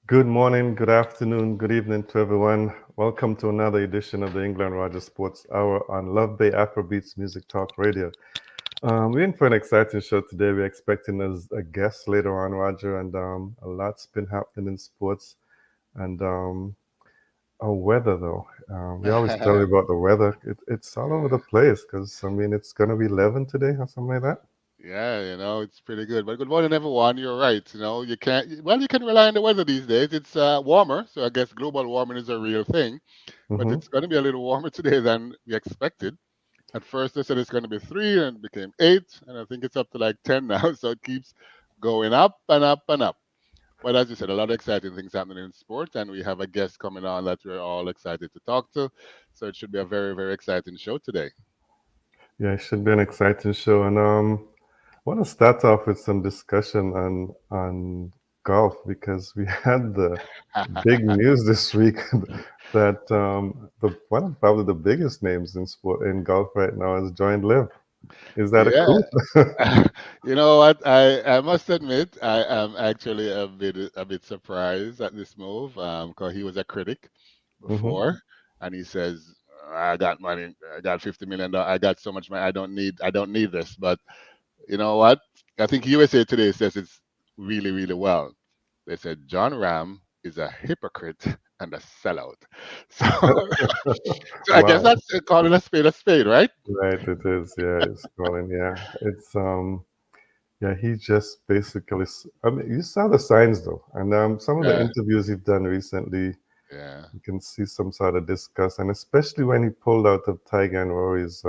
Good morning, good afternoon, good evening to everyone. Welcome to another edition of the England Rogers Sports Hour on Love Bay Afrobeats Music Talk Radio. We're in for an exciting show today. We're expecting as a guest later on, Roger, and a lot's been happening in sports and our weather, though. We always tell you about the weather. It's all over the Yeah, place because, it's going to be 11 today or something like that. yeah, it's pretty good. But good morning, everyone. You're right. You can't. Well, you can rely on the weather these days. It's warmer, so I guess global warming is a real thing. But Mm-hmm. it's going to be a little warmer today than we expected. At first, they said it's going to be 3, and it became 8, and I think it's up to like 10 now. So it keeps going up and up and up. But as you said, a lot of exciting things happening in sports, and we have a guest coming on that we're all excited to talk to. So it should be a very, very exciting show today. Yeah, it should be an exciting show. And I want to start off with some discussion on golf because we had the big news this week that the one of probably the biggest names in sport in golf right now has joined Live. Is that a Yeah, coup? you know what? I must admit I am actually a bit surprised at this move because he was a critic Hmm. before, and he says, "I got money, I got $50 million, I got so much money, I don't need this." But you know what? I think USA Today says it's really really well. They said John Ram is a hypocrite and a sellout. So, so I guess Wow. that's calling a spade, right? Right, it is. Yeah, it's calling. Yeah, it's yeah, he just basically. I mean, you saw the signs though, and some of the Yeah, interviews he've done recently, yeah. you can see some sort of disgust, and especially when he pulled out of Tiger and Rory's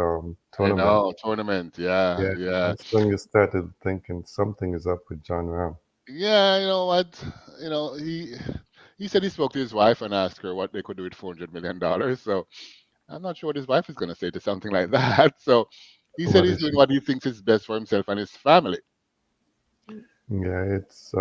I tournament. know, tournament. Yeah, Yeah, yeah. that's when you started thinking something is up with John Ram. Yeah, you know what? He said he spoke to his wife and asked her what they could do with $400 million. So I'm not sure what his wife is going to say to something like that. So he said What he's is doing she? what he thinks is best for himself and his family. Yeah, it's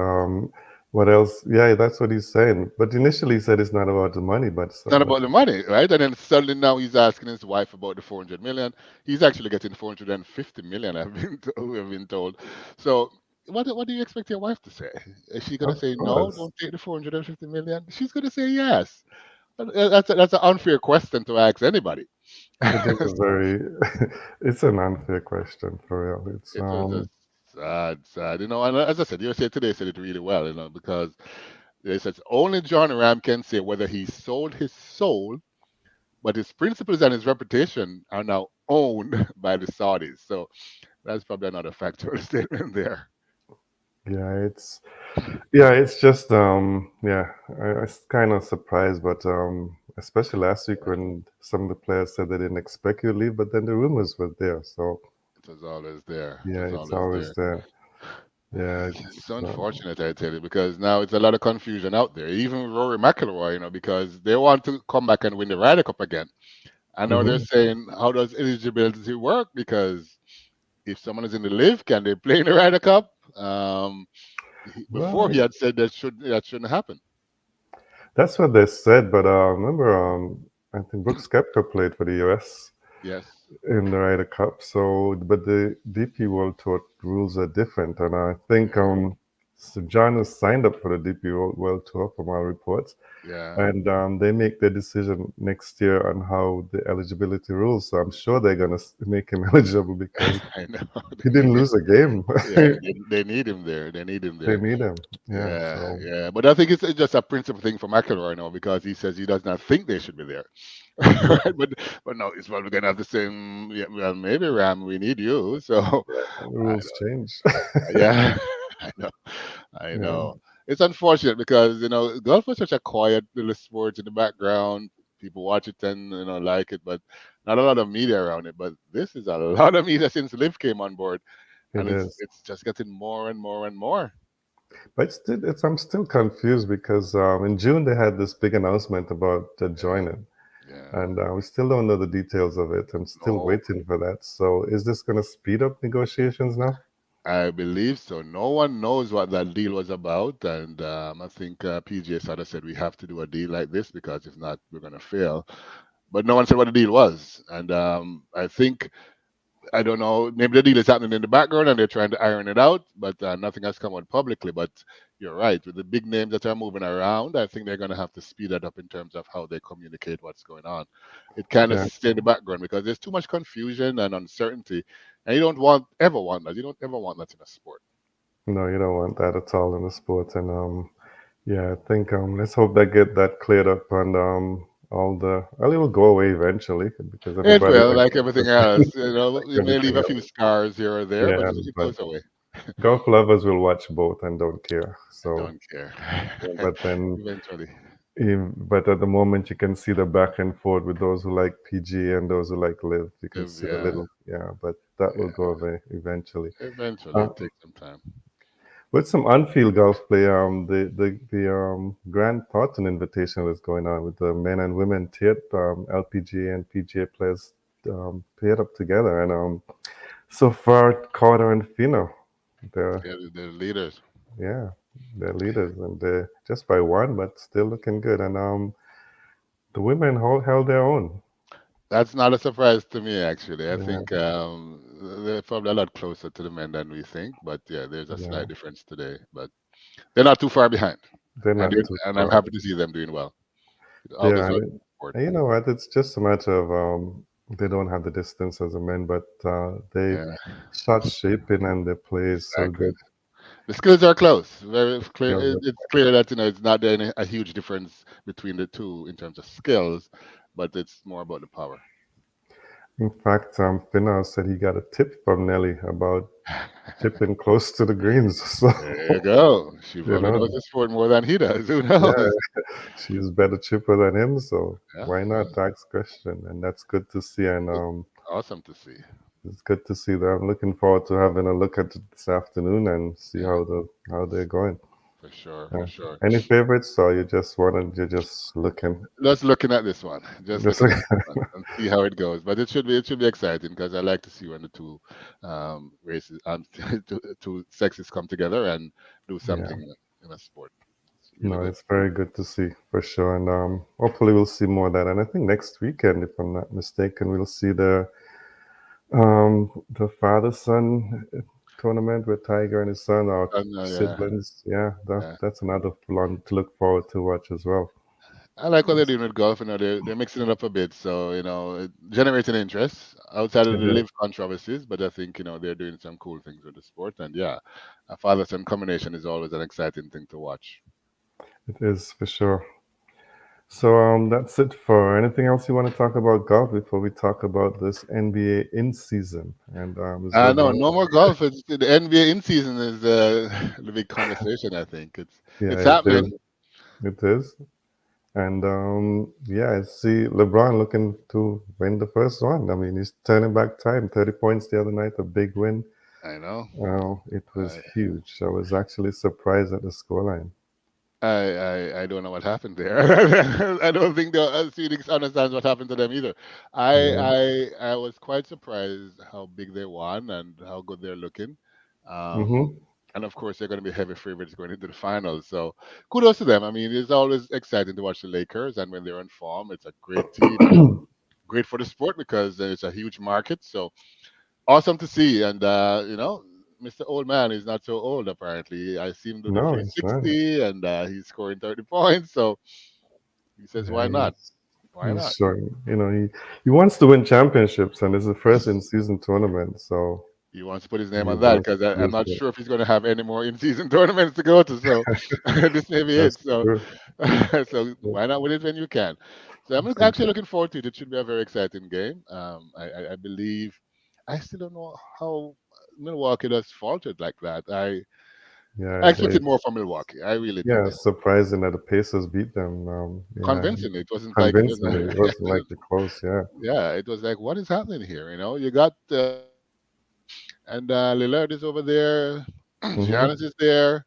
what else? Yeah, that's what he's saying. But initially he said it's not about the money, It's not but about the money, right? And then suddenly now he's asking his wife about the 400 million. He's actually getting 450 million. I've been told. So what do you expect your wife to say? Is she going to of say no? course Don't take the 450 million. She's going to say yes. That's an unfair question to ask anybody. it is a very it's an unfair question for real. It's It was just sad, sad. And as I said, USA Today said it really well, because they said only John Ram can say whether he sold his soul, but his principles and his reputation are now owned by the Saudis. So that's probably another factual statement there. yeah, it's just yeah, I was kind of surprised, but especially last week when some of the players said they didn't expect you to leave, but then the rumors were there. So It was always there. It yeah, was it's always always there. there. Yeah, It's unfortunate, I tell you, because now it's a lot of confusion out there. Even Rory McIlroy, because they want to come back and win the Ryder Cup again. I know they're hmm. saying, how does eligibility work? Because if someone is in the live, can they play in the Ryder Cup? Before he Well, had said that shouldn't happen. that's what they said, but remember, I think Brooks Koepka played for the US Yes, in the Ryder Cup. So, but the DP World Tour rules are different, and I think yeah, so John has signed up for the DP World Tour from our reports, yeah. and they make their decision next year on how the eligibility rules. So I'm sure they're gonna make him eligible because I know. he didn't lose a game. Yeah, they need him there. They need him They there. need him. Yeah. Yeah, So yeah. But I think it's just a principle thing for McIlroy now because he says he does not think they should be there. yeah, Right? But no, it's probably gonna have to say, yeah, well, maybe Ram, we need you. So the I rules change. Yeah, I know, I Yeah. know. It's unfortunate because golf was such a quiet little sport in the background. People watch it and like it, but not a lot of media around it. But this is a lot of media since Liv came on board, It and it's is. it's just getting more and more and more. But I'm still confused because in June they had this big announcement about Yeah, joining, yeah. and we still don't know the details of it. I'm still No, waiting for that. So is this going to speed up negotiations now? I believe so. No one knows what that deal was about, and I think PGA sort of said we have to do a deal like this because if not, we're going to fail. But no one said what the deal was, and I think I don't know. Maybe the deal is happening in the background and they're trying to iron it out, but nothing has come out publicly. But you're right. With the big names that are moving around, I think they're going to have to speed that up in terms of how they communicate what's going on. It kind of Yeah, stay in the background because there's too much confusion and uncertainty, and you don't want ever want that. You don't ever want that in a sport. no, you don't want that at all in the sport. And yeah, I think let's hope they get that cleared up and all the well, it will go away eventually because It everybody will, likes like everything else. You know, like you may leave everything a few else. scars here or there, but Yeah, it but goes away. golf lovers will watch both and don't care. I So, don't care. but then, Eventually, but at the moment, you can see the back and forth with those who like PG and those who like live. You can see a yeah, little, yeah, but that will yeah. go away eventually. Eventually, Uh, it takes some time. with some on-field golf play, the Grand Thornton Invitational is going on with the men and women tier, LPGA and PGA players paired up together, and so far Carter and Fino, they're They're leaders. yeah, they're leaders, and they're just by one, but still looking good. And the women held their own. That's not a surprise to me, actually. I Yeah, think they're probably a lot closer to the men than we think. But yeah, there's a yeah, slight difference today. But they're not too far behind, they're not too and I'm far. happy to see them doing well. It Yeah, always and, was sport. and you know what? It's just a matter of they don't have the distance as the men, but they Yeah, shot shaping and their play is so exactly. good. The skills are close. Very clear. Skills It's clear that it's not any, a huge difference between the two in terms of skills, but it's more about the power. In fact, Finau said he got a tip from Nelly about chipping close to the greens. So, There you go. She you probably knows know, the sport more than he does. Who yeah, knows? she's better chipper than him. So Yeah, why not ask question? And that's good to see. And awesome to see. it's good to see that. I'm looking forward to having a look at it this afternoon and see Yeah, how they're going. for sure, for Uh, sure. any favorites, or you're just looking? Just looking at this one, just Just looking like, at this one, and see how it goes. But it should be exciting because I like to see when the two races, two sexes come together and do yeah. something in a sport. It's really No, good. it's very good to see for sure, and hopefully we'll see more of that. And I think next weekend, if I'm not mistaken, we'll see the father son tournament with Tiger and his son or Yeah, siblings. Yeah, yeah. that's another one to look forward to watch as well. I like what they're doing with golf. They're mixing it up a bit, so generating interest outside of It the is, live controversies. But I think they're doing some cool things with the sport, and yeah, a father son combination is always an exciting thing to watch. it is for sure. So that's it for anything else you want to talk about golf before we talk about this NBA in season and is No, LeBron. no more golf. It's the NBA in season is the big conversation. I think Yeah, it's it is. happening. It is. And yeah, I see LeBron looking to win the first one. I mean, he's turning back time. 30 points the other night, a big win. I know. It was I, huge. I was actually surprised at the scoreline. I don't know what happened there. I don't think the Phoenix understands what happened to them either. Yeah. I was quite surprised how big they won and how good they're looking. Um, Mm-hmm. and of course, they're going to be heavy favorites going into the finals. So kudos to them. I mean, it's always exciting to watch the Lakers, and when they're in form, it's a great team and great for the sport because it's a huge market. So awesome to see. And Mr. Old Man is not so old apparently. I see him do the No, it's not. 360, and he's scoring 30 points. So he says, Yeah, "Why not? Why he's not?" showing. He wants to win championships, and it's the first in-season tournament. So He wants to put his name he on that wants because to I'm use not it. sure if he's going to have any more in-season tournaments to go to. So this may be That's it. So true. so why not win it when you can? So I'm It's actually important. looking forward to it. It should be a very exciting game. I believe. I still don't know how Milwaukee has faltered like that. I Yeah, they. expected more from Milwaukee. I really did. Yeah, surprising that the Pacers beat them. Yeah, Convincingly, it wasn't like it was. convincingly. It wasn't like the close. Yeah. Yeah, it was like, what is happening here? You got and Lillard is over there, Giannis Hmm. is there,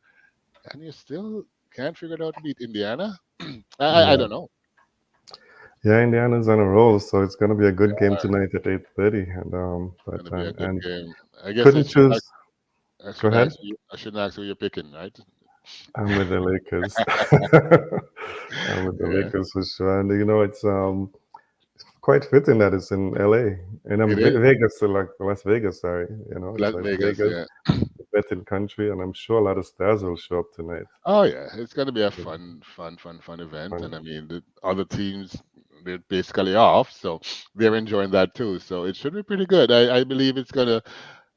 and you still can't figure it out to beat Indiana. I Yeah. don't know. Yeah, Indiana's on a roll, so it's going to be a good game Yeah, tonight at 8:30. And it's but gonna be a good and game. I guess couldn't choose. I Go shouldn't ahead. ask you. I shouldn't ask who you're picking, right? I'm with the Lakers. I'm with the Yeah, Lakers for sure. And it's quite fitting that it's in LA and It is Vegas, like Las Vegas. Sorry, it's Las Las Vegas, Vegas, yeah. the betting country, and I'm sure a lot of stars will show up tonight. Oh yeah, it's going to be a Yeah, fun event, fun. and I mean the other teams they're basically off, so they're enjoying that too. So it should be pretty good. I believe it's gonna.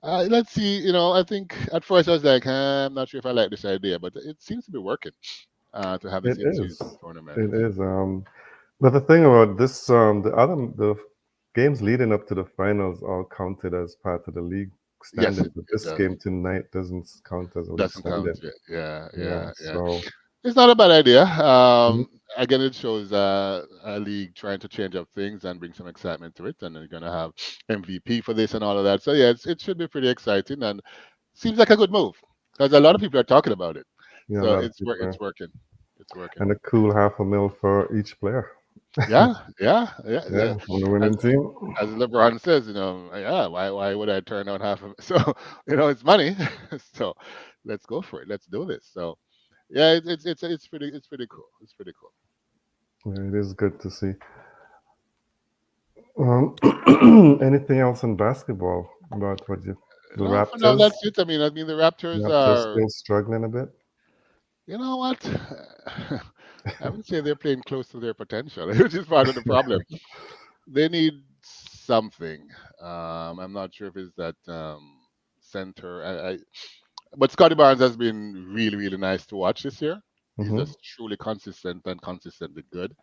Let's see. I think at first I was like, I'm not sure if I like this idea, but it seems to be working. To have this It in-season is. tournament. It is. But the thing about this, the games leading up to the finals all counted as part of the league Yes, standing. But it this does. game tonight doesn't count as a league Doesn't count standing. yet. Yeah, Yeah. yeah, yeah. So It's not a bad idea. mhm, Again, it shows a league trying to change up things and bring some excitement to it, and they're gonna have MVP for this and all of that. So yeah, it should be pretty exciting, and seems like a good move because a lot of people are talking about it. yeah, a So lot of people, it's working. It's working. and a cool half a mil for each player. Yeah, yeah, yeah. Yeah, on the As winning team. as LeBron says, yeah, why would I turn down half of it? So it's money. So let's go for it. Let's do this. So yeah, it's pretty cool. It's pretty cool. Yeah, it is good to see. Anything else in basketball about what you, the No, for now Raptors? that's it. I mean the Raptors Raptors are. still struggling a bit. You know what? I would say they're playing close to their potential, which is part of the problem. They need something. I'm not sure if it's that center. But Scotty Barnes has been really, really nice to watch this year. He's Hmm. just truly consistent and consistently good.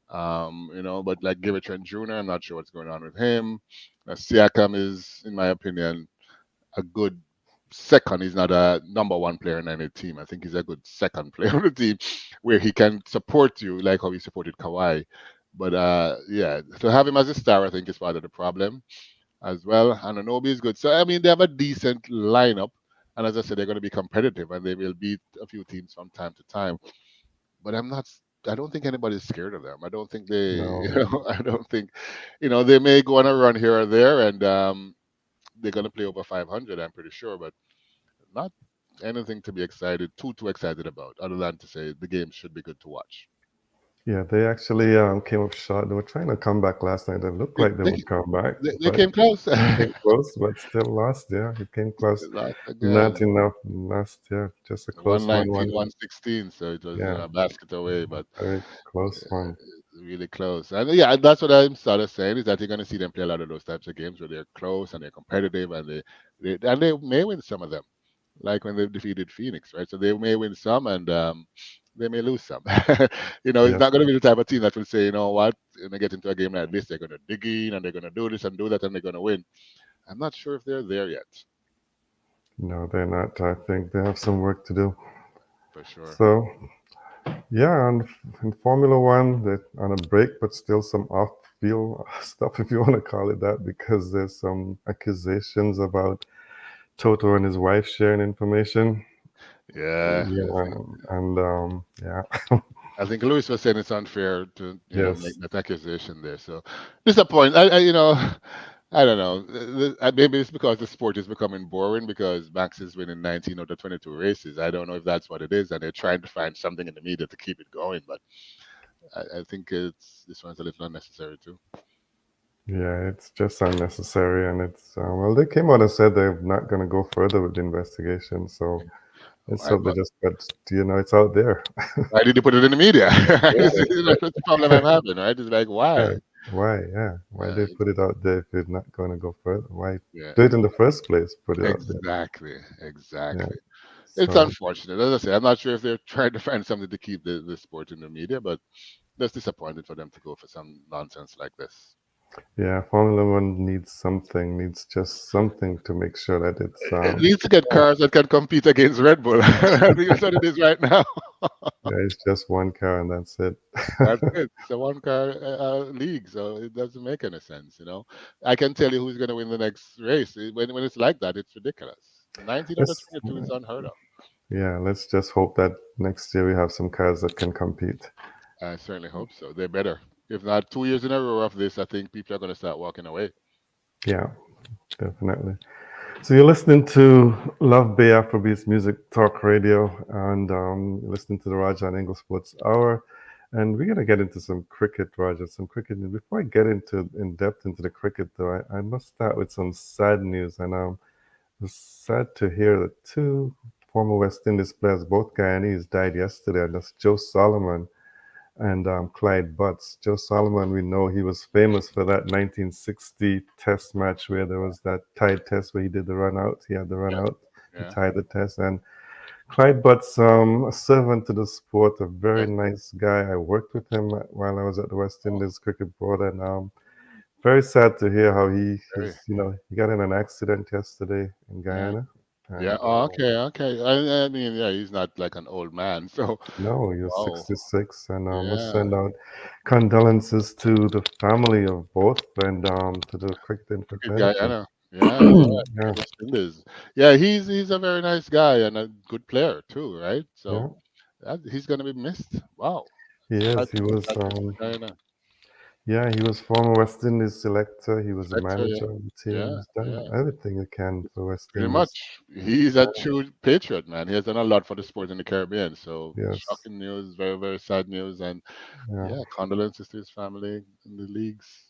But like Gary Trent Jr., I'm not sure what's going on with him. Siakam is, in my opinion, a good second. He's not a number one player in any team. I think he's a good second player on the team where he can support you like how he supported Kawhi. But yeah, to have him as a star, I think is part of the problem as well. And Anobi is good. So I mean, they have a decent lineup, and as I said, they're going to be competitive, and they will beat a few teams from time to time. But I'm not. I don't think anybody's scared of them. I don't think they. No. I don't think. They may go on a run here or there, and they're going to play over 500. I'm pretty sure, but not anything to be too excited about, other than to say the game should be good to watch. Yeah, they actually came up short. They were trying to come back last night. It looked They, like they they, would come back, they but came close. came close, but still lost. Yeah, it came They close. lost Not again. enough. Last, yeah, just a close one. 119, One. 116. So it was Yeah, a basket away, but very close one. really close. And yeah, that's what I'm sort of saying is that you're going to see them play a lot of those types of games where they're close and they're competitive, and they may win some of them, like when they defeated Phoenix, right? So they may win some, and they may lose some. It's Yes. not going to be the type of team that will say, you know what, when they get into a game like this, they're going to dig in and they're going to do this and do that and they're going to win. I'm not sure if they're there yet, No, they're not. I think they have some work to do. for sure. So yeah, and in Formula One, they're on a break, but still some off-field stuff, if you want to call it that, because there's some accusations about Toto and his wife sharing information. Yeah, Yeah, and yeah, I think Lewis was saying it's unfair to make yes, that accusation there. So disappointed. I don't know. Maybe it's because the sport is becoming boring because Max is winning 19 out of 22 races. I don't know if that's what it is, and they're trying to find something in the media to keep it going. But I think this one's a little unnecessary too. yeah, it's just unnecessary, and it's well, they came out and said they're not going to go further with the investigation. So let's Why, hope they just, but it's out there. why did you put it in the media? Yeah, That's the problem I'm having, right? It's like yeah. why? Why? Yeah, why they put it out there if you're not going to go further? Why Yeah, do it in the first place? Put it out there. exactly, Yeah. exactly. It's So unfortunate. As I say, I'm not sure if they're trying to find something to keep the sport in the media, but that's disappointing for them to go for some nonsense like this. yeah, Formula One needs just something to make sure that it's It needs to get cars that can compete against Red Bull. I think that's what it is right now. yeah, it's just one car and that's it. That's it. It's a one car league, so it doesn't make any sense. I can tell you who's going to win the next race. When it's like that, it's ridiculous. 19 out of Let's 22 is unheard of. yeah, let's just hope that next year we have some cars that can compete. I certainly hope so. They better. If not 2 years in a row of this, I think people are going to start walking away. Yeah, definitely. So you're listening to Love Bay Afrobeats Music Talk Radio, and you're listening to the Raja and Ingle Sports Hour. And we're gonna get into some cricket, Roger, some cricket. And before I get into in depth into the cricket, though, I must start with some sad news. And it was sad to hear that two former West Indies players, both Guyanese, died yesterday. And that's Joe Solomon and Clyde Butts. Joe Solomon, we know he was famous for that 1960 Test match where there was that tied test where he did the run out. He had the run Yeah, out. He yeah, tied the test, and Clyde Butts, a servant to the sport, a very right. nice guy. I worked with him while I was at the West Indies Cricket Board, and very sad to hear how Very. he got in an accident yesterday in Yeah. Guyana, Yeah. and Oh, okay. Okay. I mean, yeah, he's not like an old man. So, no, he was wow. 66, and I must Yeah. send out condolences to the family of both and to the cricket Good guy. I fraternity. know. Yeah. Yeah. Yeah, West Indies. Yeah. He's a very nice guy and a good player too, right? So yeah, he's gonna be missed. Wow. he Sad, is. He was, sad news for Guyana. yeah, he was former West Indies selector. He was a Selector. Yeah. manager of the team. Yeah. He's done Yeah. everything he can for West Pretty Indies. much. He's a true patriot, man. He has done a lot for the sport in the Caribbean. So Yes, shocking news, very, very sad news. And yeah, yeah, condolences to his family and the leagues.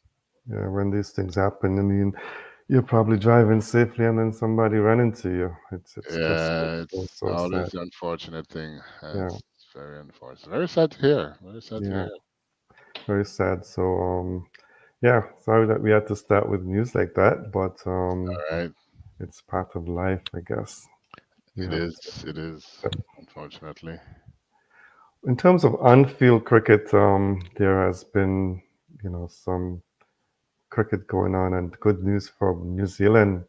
yeah. When these things happen, I mean, you're probably driving safely and then somebody ran into you. It's just Yeah, so it's so sad. always the unfortunate thing. Yeah, It's very unfortunate. Very sad to hear. Very sad to yeah, hear. very sad. So yeah, sorry that we had to start with news like that, but All right. it's part of life, I guess. We It have is. to It is. accept. Unfortunately. In terms of on-field cricket, there has been, some cricket going on, and good news from New Zealand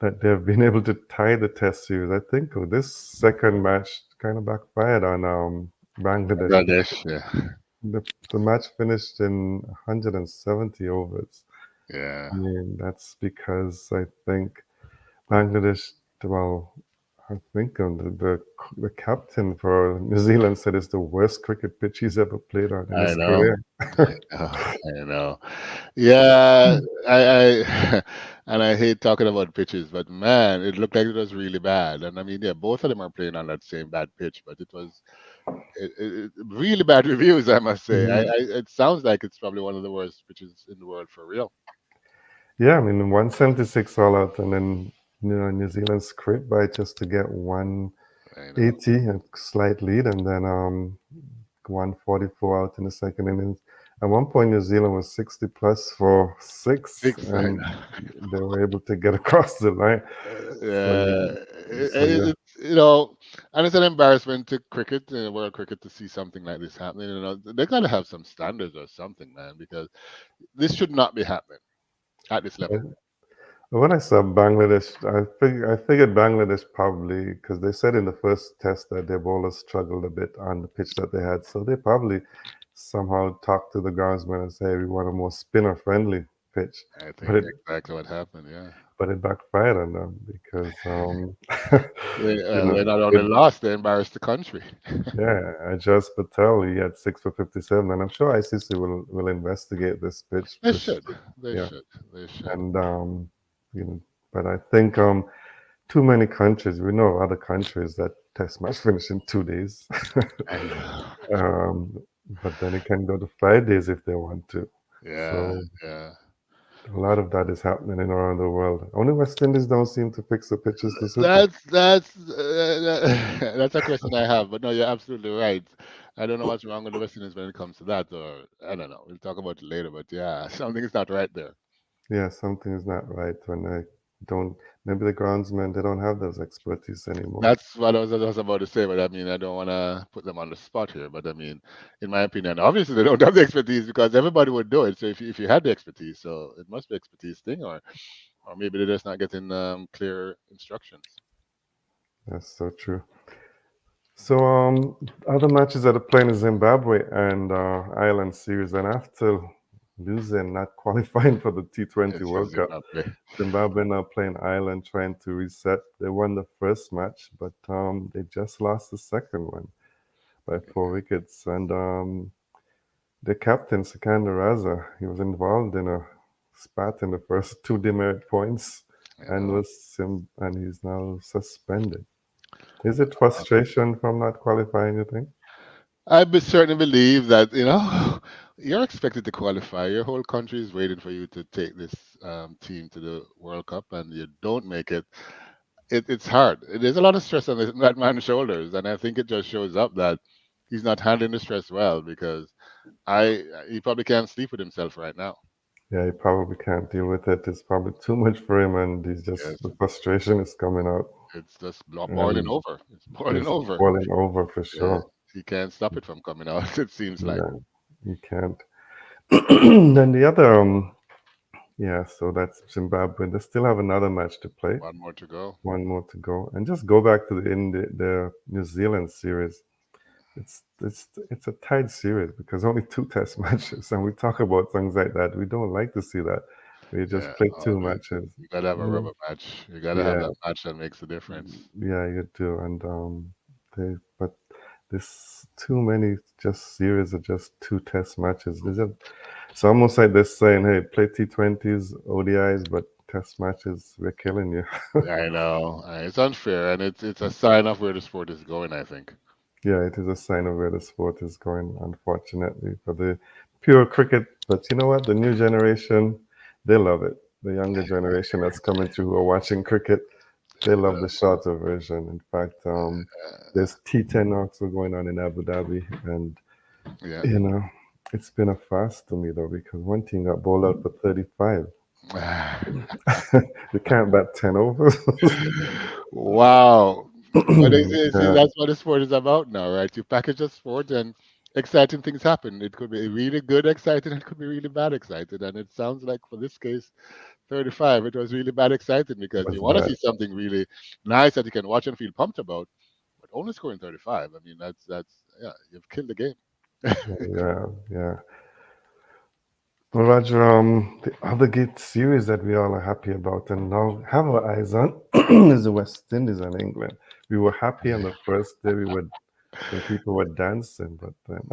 that they've been able to tie the Test series. I think this second match kind of backfired on Bangladesh. Bangladesh. Yeah. The match finished in 170 overs. Yeah. I mean, that's because I think Bangladesh, well, I think the captain for New Zealand said it's the worst cricket pitch he's ever played on in I his know. career. I know. Yeah. I and I hate talking about pitches, but man, it looked like it was really bad. And I mean, yeah, both of them are playing on that same bad pitch, but it was really bad reviews, I must say. Mhm. It sounds like it's probably one of the worst pitches in the world for real. Yeah, I mean, 176 all out, and then New Zealand scraped by just to get I know. 180, a slight lead, and then 144 out in the second innings. At one point, New Zealand was 60 plus for six, Six, I and know. they were able to get across the line. So Yeah, yeah, it's you know, and it's an embarrassment to cricket, world cricket, to see something like this happening. You know, they gotta have some standards or something, man, because this should not be happening at this level. when I saw Bangladesh, I figured Bangladesh probably because they said in the first test that their bowlers struggled a bit on the pitch that they had, so they probably somehow talked to the groundsman and say we want a more spinner friendly pitch, I but think it exactly what happened. Yeah, but it backfired on them because they not it, only lost, they embarrassed the country. yeah, Ajaz Patel he had 6 for 57, and I'm sure ICC will investigate this pitch They for should. sure. They Yeah, should. They should. and you know, but I think too many countries. We know other countries that test match finish in 2 days, I know. um, but then it can go to 5 days if they want to. Yeah, So yeah. a lot of that is happening in around the world. Only West Indies don't seem to fix the pitches to suit them. That's a question I have, but no, you're absolutely right. I don't know what's wrong with the West Indies when it comes to that, or I don't know. We'll talk about it later, but yeah, something is not right there. Yeah, something is not right when I don't. Maybe the groundsmen they don't have those expertise anymore. That's what I was about to say, but I mean, I don't want to put them on the spot here, but I mean, in my opinion, obviously they don't have the expertise because everybody would do it. So if you had the expertise, so it must be expertise thing, or maybe they're just not getting clear instructions. That's so true. So, other matches that are playing is Zimbabwe and Ireland series, and after losing, not qualifying for the T20 It's for World Cup, Zimbabwe. Zimbabwe now playing Ireland, trying to reset. They won the first match, but they just lost the second one by 4 wickets. And the captain, Sikandar Raza, he was involved in a spat in the first two demerit points, You and know. and he's now suspended. Is it frustration from not qualifying? You think? certainly believe that you're expected to qualify. Your whole country is waiting for you to take this team to the World Cup, and you don't make it. It's hard. There's a lot of stress on that man's shoulders, and I think it just shows up that he's not handling the stress well because he probably can't sleep with himself right now. Yeah, he probably can't deal with it. It's probably too much for him, and he's just Yes, the frustration is coming out, it's just boiling and over. It's boiling it's over. boiling over for Yeah, sure. he can't stop it from coming out. It seems like Yeah, you can't. Then the other, yeah, so that's Zimbabwe. They still have another match to play, one more to go. one more to go, and just go back to the New Zealand series. It's a tight series because only two test matches, and we talk about things like that. We don't like to see that. We Yeah, just play two always. matches. You gotta have a You know? rubber match. You gotta have Yeah, that match that makes a difference. yeah, you do, and but there's too many just series of just two test matches. It's almost like they're saying, "Hey, play T20s, ODIs, but test matches, we're killing you." I know. It's unfair, and it's a sign of where the sport is going, I think. Yeah, it is a sign of where the sport is going, unfortunately, for the pure cricket. But you know what? The new generation, they love it. The younger generation that's coming through who are watching cricket, they love the shorter version. In fact, there's T10 also going on in Abu Dhabi, and Yeah. you know, it's been a fast to me though because one team got bowled out for 35. They can't bat 10 overs. Wow. But see, Yeah, that's what the sport is about now, right? You package a sport and exciting things happen. It could be really good exciting, it could be really bad exciting. And it sounds like for this case, 35, it was really bad exciting because was you want to bad. see something really nice that you can watch and feel pumped about, but only scoring 35. I mean, that's yeah, you've killed the game. Yeah, yeah. Well, Roger, the other great series that we all are happy about and now have our eyes on is the West Indies and England. We were happy on the first day when people were dancing, but then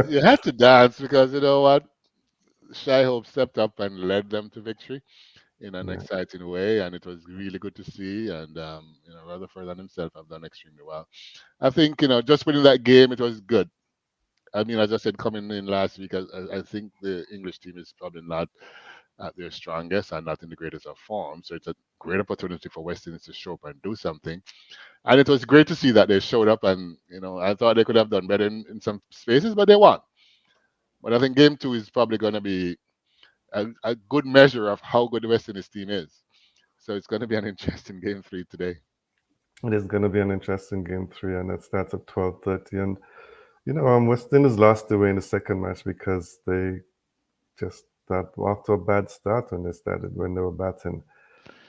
You had to dance because you know what? Shy Hope stepped up and led them to victory in an yeah, exciting way, and it was really good to see. And Rutherford and himself have done extremely well. I think just winning that game, it was good. I mean, as I said, coming in last week, I think the English team is probably not at their strongest and not in the greatest of form. So it's a great opportunity for West Indies to show up and do something. And it was great to see that they showed up. And I thought they could have done better in some spaces, but they won. But I think game two is probably going to be a good measure of how good the West Indies team is. So it's going to be an interesting game three today. it is going to be an interesting game three, and it starts at 12:30. And West Indies lost away in the second match because they just got off to a bad start when they were batting.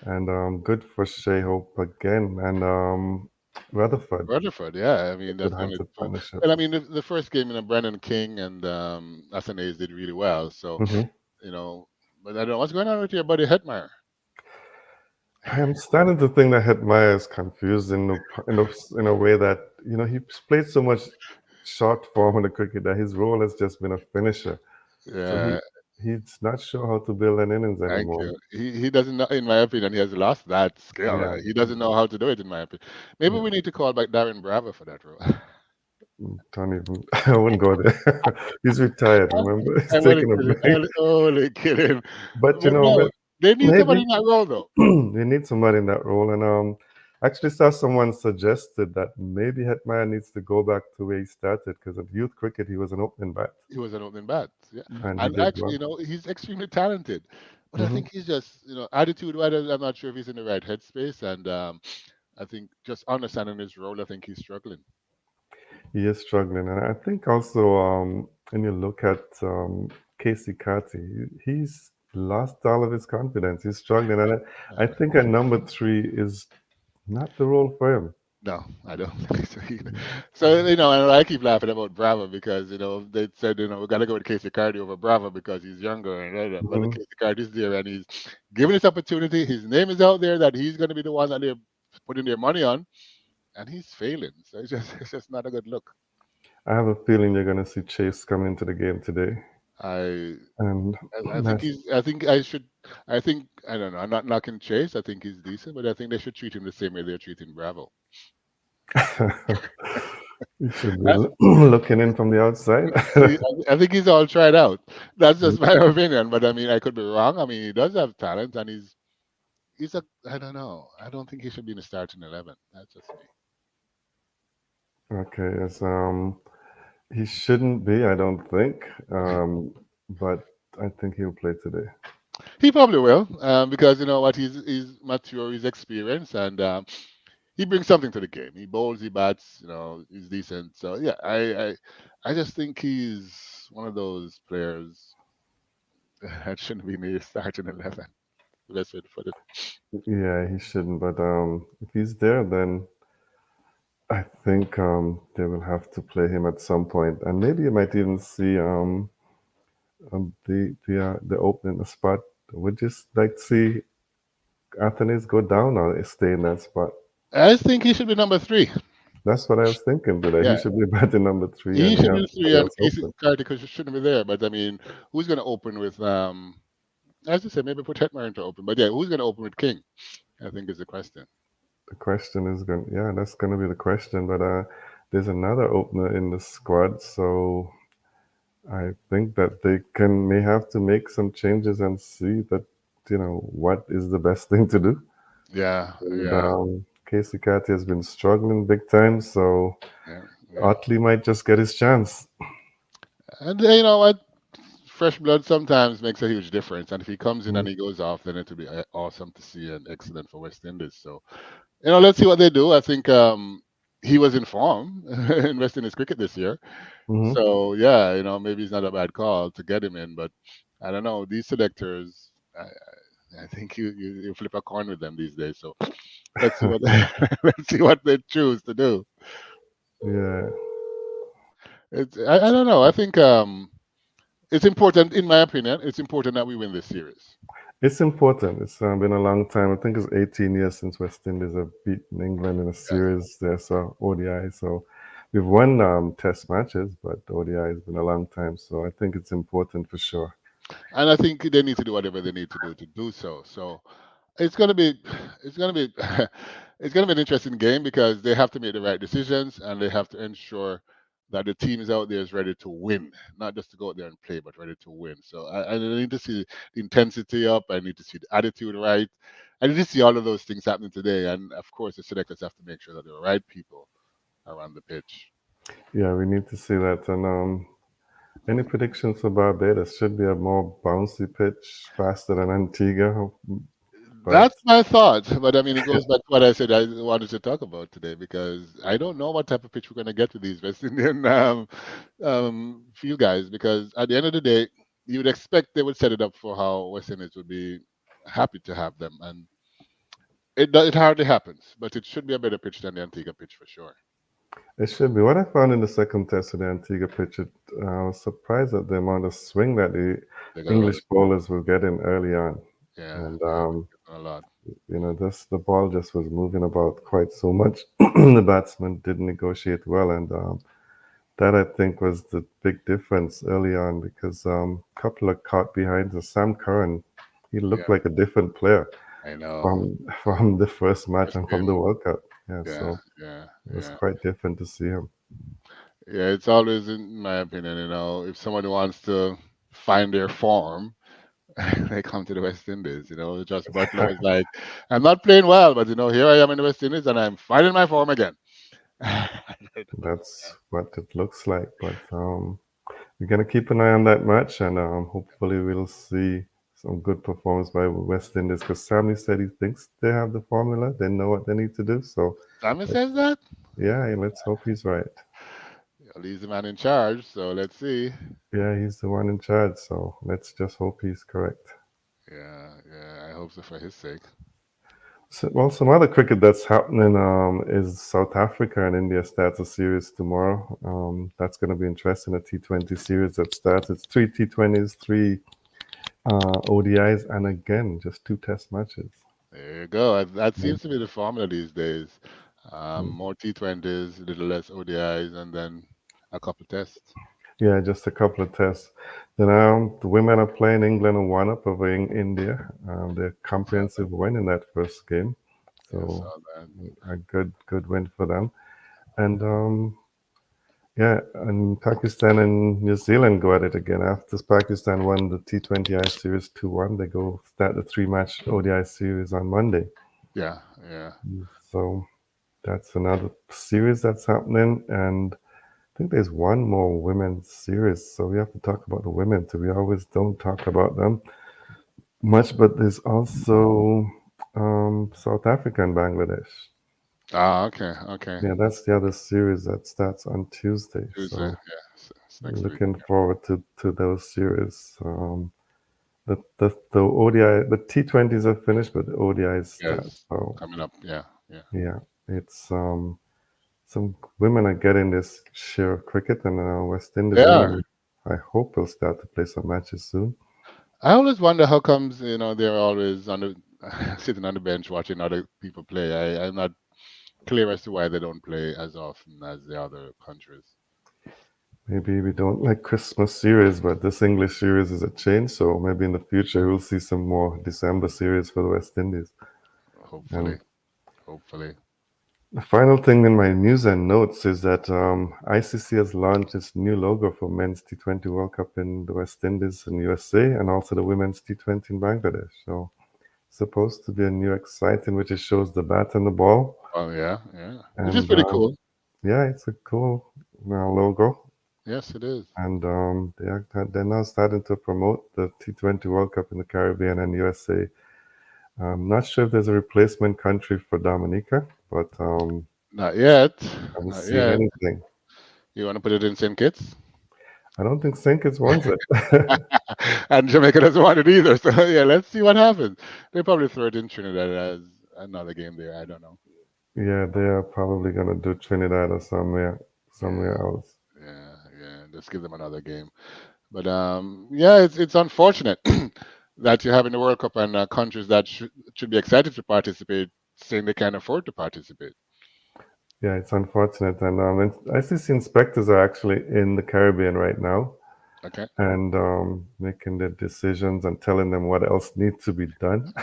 And good for Shea Hope again, and Rutherford, Rutherford, yeah, I the mean good that's going to. hunter partnership. Well, I mean the first game, Brennan King and Asanes did really well. So Hmm. you know, but I don't know what's going on with your buddy Hetmeyer. I am starting to think that Hetmeyer is confused in a way that he's played so much short form in the cricket that his role has just been a finisher. So Yeah, he's not sure how to build an innings thank anymore. you. He doesn't know, in my opinion, he has lost that skill. Yeah, He doesn't know how to do it, in my opinion. Maybe yeah. we need to call back Darren Bravo for that role. Don't even. I wouldn't go there. He's retired. Remember, he's I'm only taking a kidding. break. Only kidding. But But no, they need somebody maybe in that role though. they need somebody in that role. And actually saw someone suggested that maybe Hetmeyer needs to go back to where he started because of youth cricket he was an opening bat He was an opening bat. Yeah, and he and did actually, well. he's extremely talented. But I Hmm. think he's just, attitude-wise, I'm not sure if he's in the right headspace, and I think just understanding his role, I think he's struggling. He is struggling, and I think also when you look at Casey Carty, he's lost all of his confidence. He's struggling, and I Uh, think a number three is not the role for him. no, I don't think so either. So, and I keep laughing about Bravo because, they said, we got to go with Casey Carty over Bravo because he's younger. And, but the Hmm. Casey Carty's there and he's given this opportunity. His name is out there that he's going to be the one that they're putting their money on, and he's failing. So it's just not a good look. I have a feeling you're going to see Chase come into the game today, I and I think he's. I think I should. I think I don't know. I'm not knocking Chase. I think he's decent, but I think they should treat him the same way they're treating Bravo. He should be I, looking in from the outside. I think he's all tried out. That's just my opinion, but I mean, I could be wrong. I mean, he does have talent, and he's a I don't know. I don't think he should be in the starting 11. That's just me. Okay, yes. He shouldn't be, I don't think. But I think he'll play today. He probably will, because you know what, he's mature, he's experienced, and he brings something to the game. He bowls, he bats, you know, he's decent. So yeah, I just think he's one of those players that shouldn't be in the starting 11. The best way to put it. Yeah, he shouldn't. But if he's there, then I think they will have to play him at some point, and maybe you might even see the opening spot. Would just like to see Anthony's go down or stay in that spot. I think he should be number three. That's what I was thinking today. He Yeah, should be batting number three, he and you should have be three, somebody and else Casey open. Carter shouldn't be there. But I mean, who's going to open with as I said, maybe put Hetmeyer to open. But yeah, who's going to open with King? I think is the question. The question is going, yeah, that's going to be the question. But there's another opener in the squad, so I think that they can may have to make some changes and see that what is the best thing to do. Yeah, And yeah, Casey Catty has been struggling big time, so yeah, yeah. Otley might just get his chance. And you know what? Fresh blood sometimes makes a huge difference. And if he comes in Mm. and he goes off, then it will be awesome to see and excellent for West Indies. So, you know, let's see what they do. I think he was in form in West Indies cricket this year. Hmm. So, yeah, you know, maybe it's not a bad call to get him in. But I don't know. These selectors, I think you flip a coin with them these days. So let's see what let's see what they choose to do. Yeah, I don't know. I think it's important, in my opinion, it's important that we win this series. it's important. It's been a long time. I think it's 18 years since West Indies have beaten England in a Yes. series. There's ODI, so we've won Test matches, but ODI has been a long time. So I think it's important for sure. And I think they need to do whatever they need to do so. So it's gonna be it's gonna be it's gonna be an interesting game because they have to make the right decisions and they have to ensure that the team is out there is ready to win, not just to go out there and play, but ready to win. So I need to see the intensity up. I need to see the attitude right. I need to see all of those things happening today. And of course, the selectors have to make sure that there are right people around the pitch. Yeah, we need to see that. And any predictions for Barbados? Should be a more bouncy pitch, faster than Antigua, but That's my thought, but I mean, it goes back to what I said I wanted to talk about today because I don't know what type of pitch we're going to get with these West Indian field guys. Because at the end of the day, you would expect they would set it up for how West Indies would be happy to have them, and it hardly happens. But it should be a better pitch than the Antigua pitch for sure. it should be. What I found in the second test of the Antigua pitch, I was surprised at the amount of swing that the They got a lot English of bowlers were getting early on. yeah, And yeah, a lot. this the ball just was moving about quite so much. The batsman didn't negotiate well, and that I think was the big difference early on because a couple of caught behind the Sam Curran. He Yeah, looked like a different player I know. from the first match First and from game. the World Cup. Yeah, Yeah, so yeah, it was yeah. quite different to see him. Yeah, it's always, in my opinion, you know, if somebody wants to find their form, they come to the West Indies. You know, Josh Butler is like, I'm not playing well, but you know, here I am in the West Indies and I'm finding my form again. I don't know, That's what it looks like. But we're gonna keep an eye on that match, and hopefully we'll see some good performance by West Indies. Because Sammy said he thinks they have the formula, they know what they need to do. So Simon let's, says that. yeah, let's hope he's right. Well, he's the man in charge, so let's see. Yeah, he's the one in charge. So let's just hope he's correct. Yeah, yeah, I hope so for his sake. So, well, some other cricket that's happening is South Africa and India starts a series tomorrow. That's going to be interesting. A T20 series that starts. It's three T20s, three ODIs, and again, just two test matches. There you go. That Mm. seems to be the formula these days. Mm. More T20s, a little less ODIs, and then a couple tests. Yeah, just a couple of tests. Then the women are playing England and one up over in India. They're So, comprehensive win in that first game, yeah, so so that. a good win for them. And Yeah, and Pakistan and New Zealand go at it again. After Pakistan won the T20I series 2-1, they go start the three-match ODI series on Monday. Yeah, yeah, So that's another series that's happening. And I think there's one more women's series. So we have to talk about the women too. We always don't talk about them much, but there's also South Africa and Bangladesh. ah, okay, okay. Yeah, that's the other series that starts on Tuesday. Tuesday, So yeah, it's next week. looking forward to those series. The ODI, the T20s are finished, but the ODIs start. Yes, So coming up. Yeah, yeah. yeah, it's some women are getting this share of cricket, and West They Indies are. women, I hope will start to play some matches soon. I always wonder how comes they're always on the sitting on the bench watching other people play. I'm not clear as to why they don't play as often as the other countries. Maybe we don't like Christmas series, but this English series is a change. So maybe in the future we'll see some more December series for the West Indies. And Hopefully, hopefully. the final thing in my news and notes is that ICC has launched its new logo for men's T20 World Cup in the West Indies and USA, and also the women's T20 in Bangladesh. So it's supposed to be a new exciting, which it shows the bat and the ball. Oh yeah, yeah. Which is And pretty cool. yeah, it's a cool logo. Yes, it is. And they're now starting to promote the T20 World Cup in the Caribbean and USA. I'm not sure if there's a replacement country for Dominica, but Not yet. I haven't Not seen yet. anything. You want to put it in St. Kitts? I don't think Sinkers wants it. And Jamaica doesn't want it either. So yeah, let's see what happens. They probably throw it in Trinidad as another game there. I don't know. Yeah, they are probably gonna do Trinidad or somewhere Yeah, else. yeah, yeah. Just give them another game. But yeah, it's unfortunate that you're having the World Cup and countries that should be excited to participate saying they can't afford to participate. Yeah, it's unfortunate. And ICC inspectors are actually in the Caribbean right now Okay, and making their decisions and telling them what else needs to be done.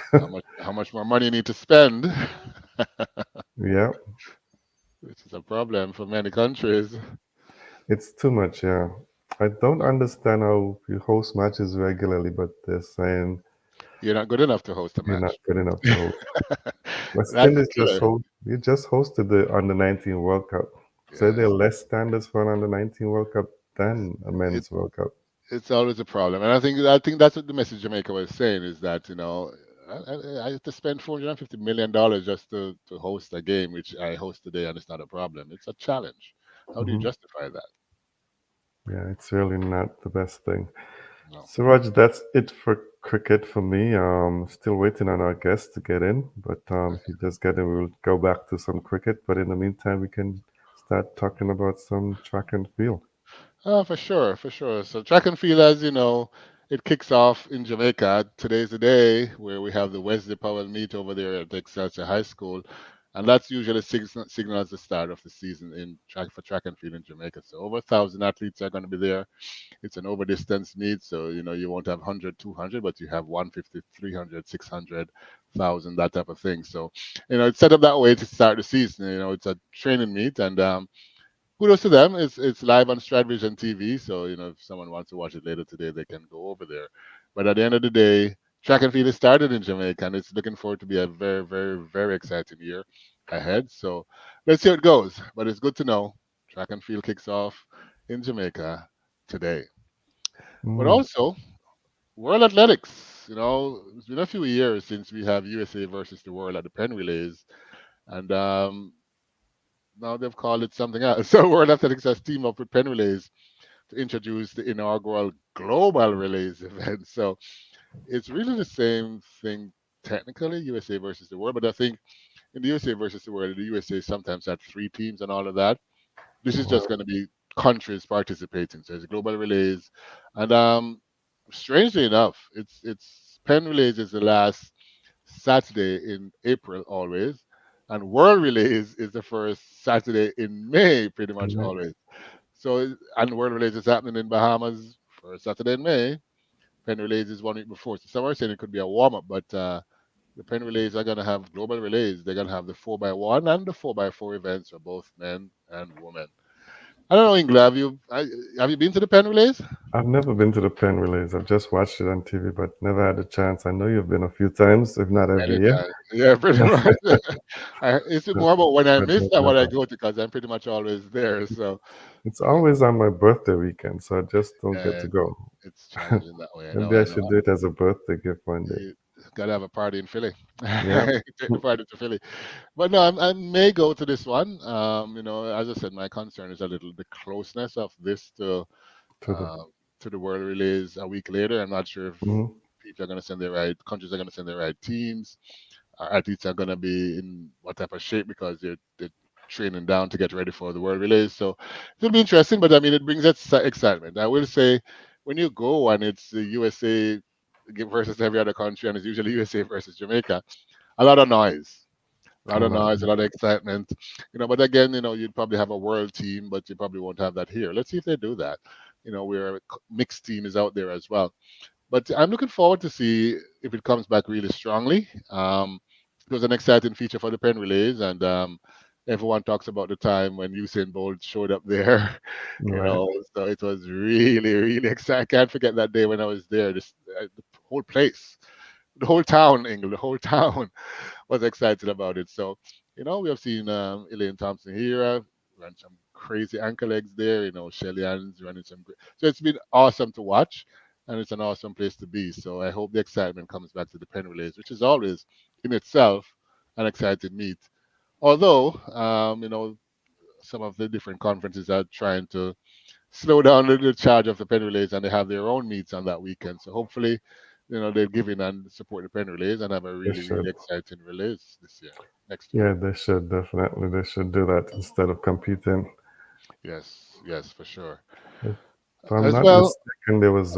how much more money you need to spend, Yeah, which is a problem for many countries. it's too much. Yeah, I don't understand how you host matches regularly, but they're saying You're not good enough to host a you're not match. good enough to host. West That's the Indies killer. you just hosted the Under 19 World Cup. So there are Yes, less standards for an Under 19 World Cup than a it, men's World Cup. it's always a problem, and I think that's what the message Jamaica was saying is that I have to spend $450 million just to host a game, which I host today, and it's not a problem. It's a challenge. How do you Hmm. justify that? Yeah, it's really not the best thing. No. So, Raj, that's it for cricket for me. Still waiting on our guest to get in, but if he does get in, we'll go back to some cricket. But in the meantime, we can start talking about some track and field. Oh, for sure, for sure. So track and field, as you know, it kicks off in Jamaica. Today's the day where we have the Wesley Powell meet over there at Excelsior High School, and that's usually signals the start of the season in track and field in Jamaica. So over 1,000 athletes are going to be there. It's an over distance meet, so you won't have 100, 200, but you have 150, 300, 600,000, that type of thing. So it's set up that way to start the season. It's a training meet, and kudos to them. It's live on Stratvision TV, so if someone wants to watch it later today, they can go over there. But at the end of the day, track and field is started in Jamaica, and it's looking forward to be a very, very, very exciting year ahead. So let's see how it goes. But it's good to know track and field kicks off in Jamaica today. But Mm. also World Athletics. It's been a few years since we have USA versus the world at the Penn Relays, and now they've called it something else. So World Athletics has teamed up with Penn Relays to introduce the inaugural Global Relays event. So it's really the same thing technically, USA versus the world, but I think in the USA versus the world, the USA sometimes had three teams and all of that. This is just Wow. going to be countries participating. So it's global relays, and strangely enough, it's Penn Relays is the last Saturday in April always, and World Relays is the first Saturday in May, pretty much Mhm. always. So, and World Relays is happening in Bahamas for Saturday in May. Penn Relays is 1 week before. So some are saying it could be a warm up, but the Penn Relays are going to have global relays. They're going to have the 4x1 and the 4x4 events for both men and women. I don't know, Ingle. Have you been to the Penn Relays? I've never been to the Penn Relays. I've just watched it on TV, but never had a chance. I know you've been a few times, if not every Many year. times. Yeah, pretty much. It's But, more about when I but miss I've than what I never. go to because I'm pretty much always there. So, It's you know, always on my birthday weekend, so I just don't get uh, to go. it's challenging that way. I know. Maybe I I know. should do it as a birthday gift one day. You gotta have a party in Philly. Yeah, Take the party to Philly. But no, I may go to this one. As I said, my concern is a little the closeness of this to the. uh, to the World Relays a week later. I'm not sure if Mhm. people are going to send their right countries are going to send their right teams. Our athletes are going to be in what type of shape because they're training down to get ready for the World Relays. So it'll be interesting. But I mean, it brings excitement. I will say, when you go and it's the USA versus every other country, and it's usually USA versus Jamaica, a lot of noise. A lot A of lot. noise, a lot of excitement, But again, you'd probably have a world team, but you probably won't have that here. Let's see if they do that. Where a mixed team is out there as well. But I'm looking forward to see if it comes back really strongly. It was an exciting feature for the Penn Relays, and everyone talks about the time when Usain Bolt showed up there. Right. So it was really, really exciting. I can't forget that day when I was there. The whole place, the whole town, England, the whole town was excited about it. So, we have seen Elaine Thompson here run some crazy ankle legs there. Shelly Ann's running some great. So it's been awesome to watch, and it's an awesome place to be. So I hope the excitement comes back to the Penn Relays, which is always in itself an exciting meet. Although, some of the different conferences are trying to slow down the charge of the Penn Relays, and they have their own meets on that weekend. So hopefully, they'll give in and support the Penn Relays and have a They really, should. really exciting relays this year, next year. Yeah, they should definitely. They should do that instead of competing. Yes, yes, for sure. If I'm As not well, mistaken, there was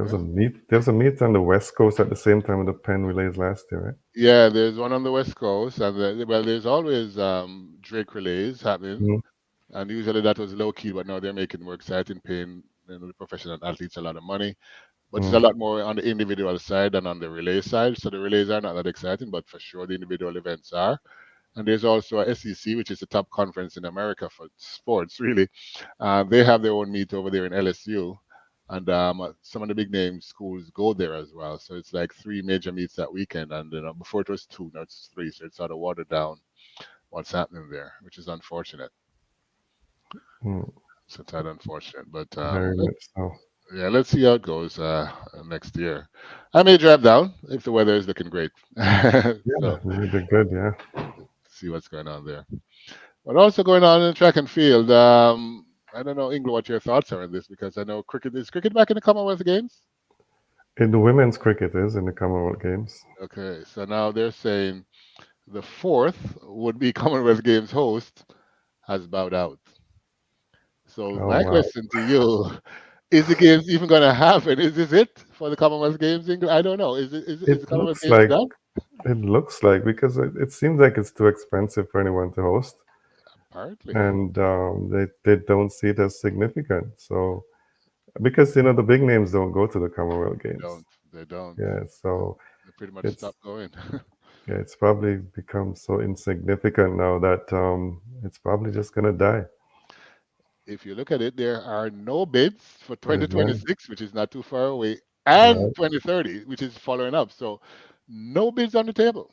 yeah, a meet on the West Coast at the same time with the Penn Relays last year, right? yeah, there's one on the West Coast, and there's always Drake relays happening, Mm, and usually that was low key, but now they're making it more exciting, paying the professional athletes a lot of money. But it's a mm, lot more on the individual side than on the relay side. So the relays are not that exciting, but for sure the individual events are. And there's also a SEC, which is the top conference in America for sports, really. They have their own meet over there in LSU. And some of the big name schools go there as well. So it's like three major meets that weekend. And before it was two, now it's three. So it's sort of watered down what's happening there, which is unfortunate. mm. So it's not unfortunate. But Very much so. yeah, let's see how it goes next year. I may drive down if the weather is looking great. Yeah, So you'd be good. Yeah. see what's going on there. What also going on in track and field? I don't know, Ingle, what your thoughts are on this because I know cricket is cricket back in the Commonwealth Games. In the women's cricket is in the Commonwealth Games. Okay, so now they're saying the fourth would be Commonwealth Games host has bowed out. So Oh my wow. question to you: Is the games even going to happen? Is this it for the Commonwealth Games, Ingle? I don't know. Is the It Commonwealth looks Games like done? it looks like because it seems like it's too expensive for anyone to host, Apparently, and they don't see it as significant. So because the big names don't go to the Commonwealth they Games. don't. They don't. Yeah, so They pretty much it's stopped going. yeah, it's probably become so insignificant now that it's probably just gonna die. If you look at it, there are no bids for There's none, 2026, which is not too far away, and right? 2030, which is following up. So, no bids on the table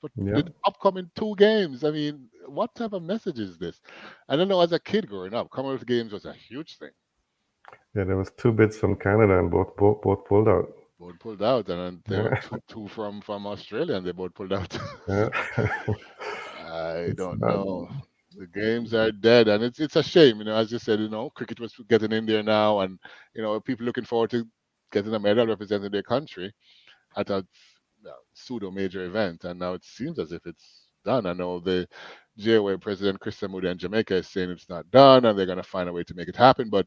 for Yeah, the upcoming two games. I mean, what type of message is this? I don't know. As a kid growing up, Commonwealth Games was a huge thing. yeah. There was two bids from Canada, and both pulled out. Both pulled out, and then there were Yeah, two from Australia, and they both pulled out. yeah. I It's don't not. know. The games are dead, and it's a shame. As you said, cricket was getting in there now, and people looking forward to getting a medal representing their country at a pseudo major event, and now it seems as if it's done. I know the JOA president Christian Moody in Jamaica is saying it's not done, and they're going to find a way to make it happen, but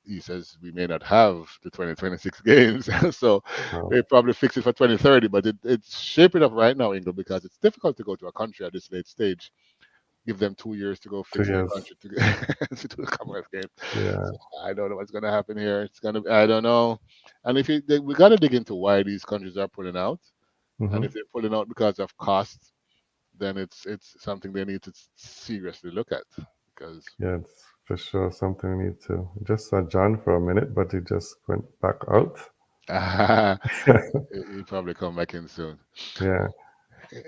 he says we may not have the 2026 games, so No. they probably fix it for 2030. But it's shaping up right now, England, because it's difficult to go to a country at this late stage, give them 2 years to go Two fix their years. country to, to do the Commonwealth Games. Yeah. So I don't know what's going to happen here. I don't know. And if we got to dig into why these countries are pulling out, and Hmm. if they're pulling out because of cost, then it's something they need to seriously look at because Yes. For sure, something we need to. Just saw John for a minute, but he just went back out. He'll probably come back in soon. Yeah.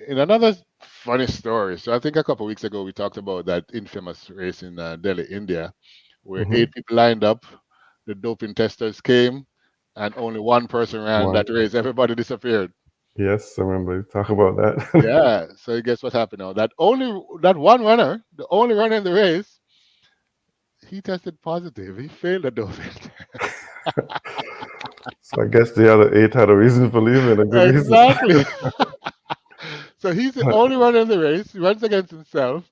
In another funny story, so I think a couple of weeks ago we talked about that infamous race in Delhi, India, where Hmm. 8 people lined up, the doping testers came, and only one person ran One. that race. Everybody disappeared. Yes, I remember you talk about that. Yeah. So guess what happened now? That one runner, the only runner in the race, he tested positive. He failed the doping. So I guess the other eight had a reason for leaving, a good reason. Exactly. So he's the only runner in the race. He runs against himself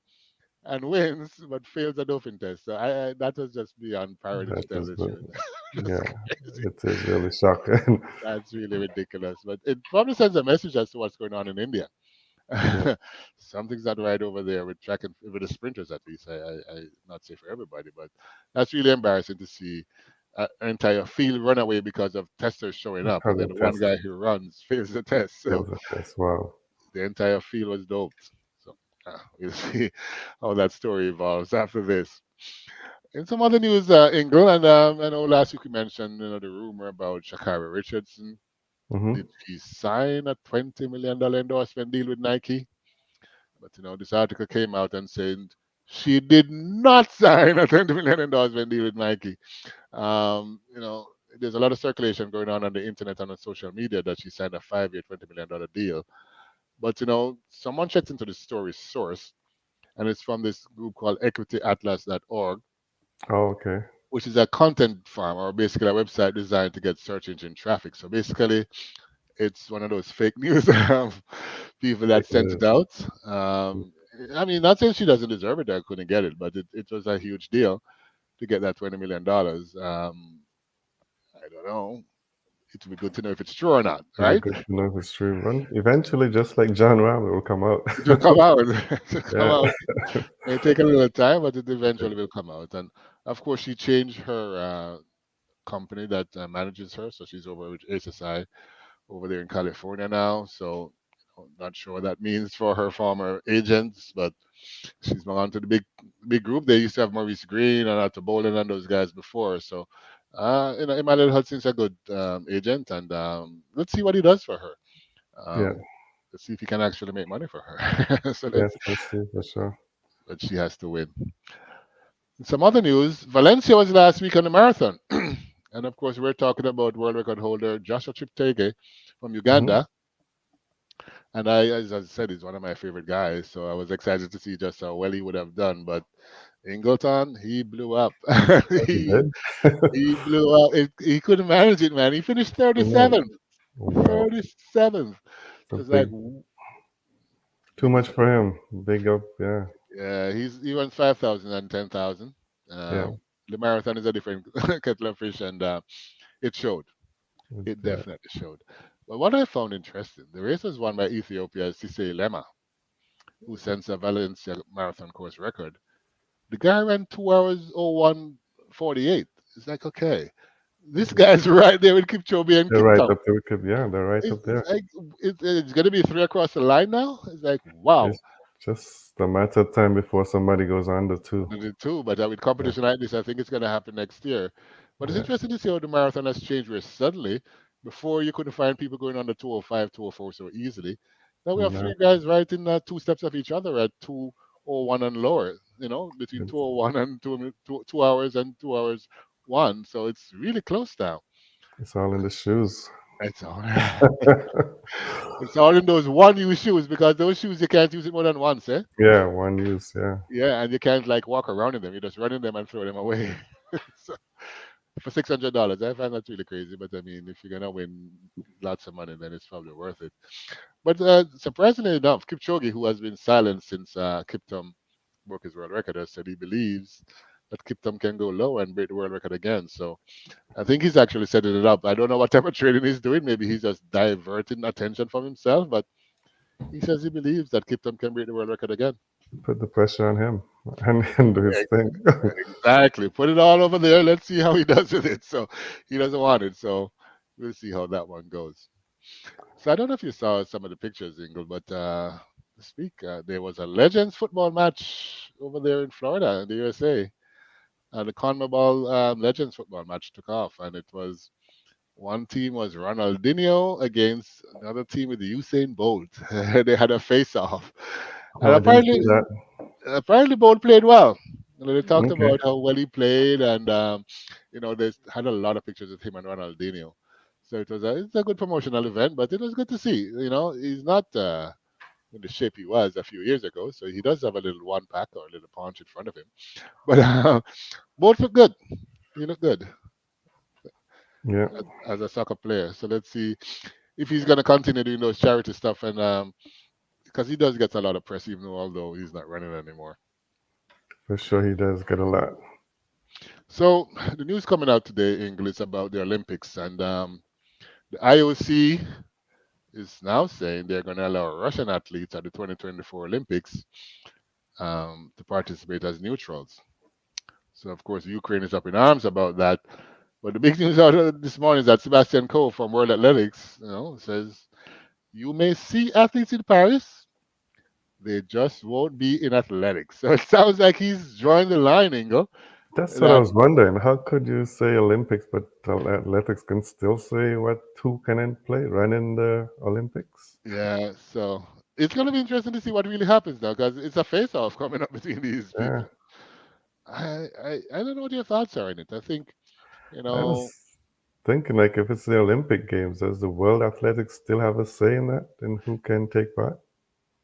and wins, but fails a doping test. So that was just beyond parody to That tell is the the, truth. That's yeah, crazy. it is really shocking. That's really ridiculous. But it probably sends a message as to what's going on in India. Yeah, Something's not right over there with track and with the sprinters at least. I not say for everybody, but that's really embarrassing to see an entire field run away because of testers showing up, and because then of the one test guy who runs fails the test. So fails the test. Wow. the entire field was doped. So we'll see how that story evolves after this. In some other news, Ingle, and I know last week we mentioned the rumor about Shakira Richardson. Hmm. Did she sign a $20 million endorsement deal with Nike? But this article came out and said she did not sign a $20 million endorsement deal with Nike. There's a lot of circulation going on the internet and on social media that she signed a 5-year, $20 million deal. But someone checked into the story's source, and it's from this group called EquityAtlas.org, Oh, okay. which is a content farm or basically a website designed to get search engine traffic. So basically, it's one of those fake news people that Like sent it out. I mean, not saying she doesn't deserve it, I couldn't get it, but it was a huge deal to get that $20 million. I don't know. It would be good to know if it's true or not, it'll be right? good to know if it's true. One eventually, just like John Ram, it will come out. It will come out. It will come Yeah, out. May take a little time, but it eventually will come out. And of course, she changed her company that manages her, so she's over with HSI over there in California now. So, not sure what that means for her former agents, but she's belonged to the big group. They used to have Maurice Green and Otto Bolin and those guys before. So, Emmanuel Hudson's a good agent, and let's see what he does for her. yeah, Um, let's see if he can actually make money for her. So yes, let's see for sure. but she has to win. Some other news: Valencia was last week on the marathon, and of course, we're talking about world record holder Joshua Cheptegei from Hmm. Uganda. And as I said, he's one of my favorite guys. So I was excited to see just how well he would have done. But Ingleton, he blew up. Oh, he he did. he blew up. He couldn't manage it, man. He finished No. 37th. Wow, 37th. it's a It's like, big, too big much difference. for him. Big up, yeah, Yeah, he runs 5,000 and 10,000. yeah, The marathon is a different kettle of fish, and it showed. It yeah. definitely showed. But what I found interesting, the race was won by Ethiopia's Sise Lema, who sets a Valencia marathon course record. The guy ran 2 hours 01:48. It's like, okay, this guy's right there with Kipchoge and They're right Kiptum. up there. Yeah, they're right up It's there. like it's gonna be three across the line now. It's like, wow. It's just a matter of time before somebody goes under too. They did too, but with Yeah, competition like this, I think it's gonna happen next year. But it's yeah, interesting to see how the marathon has changed. Where suddenly, before you couldn't find people going under 205, 204 so easily. Now we have no, three guys right in two steps of each other at 201 and lower. Between it's, 201 and 2 hours and 2 hours one. So it's really close now. it's all in the shoes. It's all it's all in those one use shoes because those shoes you can't use it more than once, eh? Yeah, one use. Yeah, Yeah, and you can't like walk around in them. You just run in them and throw them away. So, for $600, I find that really crazy. But I mean, if you're gonna win lots of money, then it's probably worth it. But surprisingly enough, Kipchoge, who has been silent since Kiptum broke his world record, has said he believes that Kiptum can go low and break the world record again. So I think he's actually setting it up. I don't know what type of training he's doing. Maybe he's just diverting attention from himself, but he says he believes that Kiptum can break the world record again. put the pressure on him and do his thing. Exactly. Put it all over there. Let's see how he does with it. So he doesn't want it. So we'll see how that one goes. So I don't know if you saw some of the pictures, Ingle, but this week there was a Legends football match over there in Florida, in the USA. the CONMEBOL Legends football match took off, and it was one team was Ronaldinho against another team with Usain Bolt. They had a face-off, and Oh, I didn't see that. apparently Bolt played well. They talked Okay. about how well he played, and they had a lot of pictures of him and Ronaldinho. So it's a good promotional event, but it was good to see. He's not in the shape he was a few years ago, so he does have a little one pack or a little punch in front of him. But Bolt looked good. He looked good Yeah, as a soccer player. So let's see if he's going to continue doing those charity stuff, and because he does get a lot of press, even though although he's not running anymore. for sure he does get a lot. So the news coming out today, Ingle, is about the Olympics, and the IOC is now saying they're going to allow Russian athletes at the 2024 Olympics to participate as neutrals. So of course Ukraine is up in arms about that. But the big news out this morning is that Sebastian Coe from World Athletics, says you may see athletes in Paris, they just won't be in athletics. So it sounds like he's drawing the line, Ingo. That's what I That was wondering. How could you say Olympics, but athletics can still say what who can play run in the Olympics? Yeah, so it's going to be interesting to see what really happens now because it's a face-off coming up between these Yeah, people. I don't know what your thoughts are in it. I think you I know was thinking like if it's the Olympic Games, does the World Athletics still have a say in that and who can take part?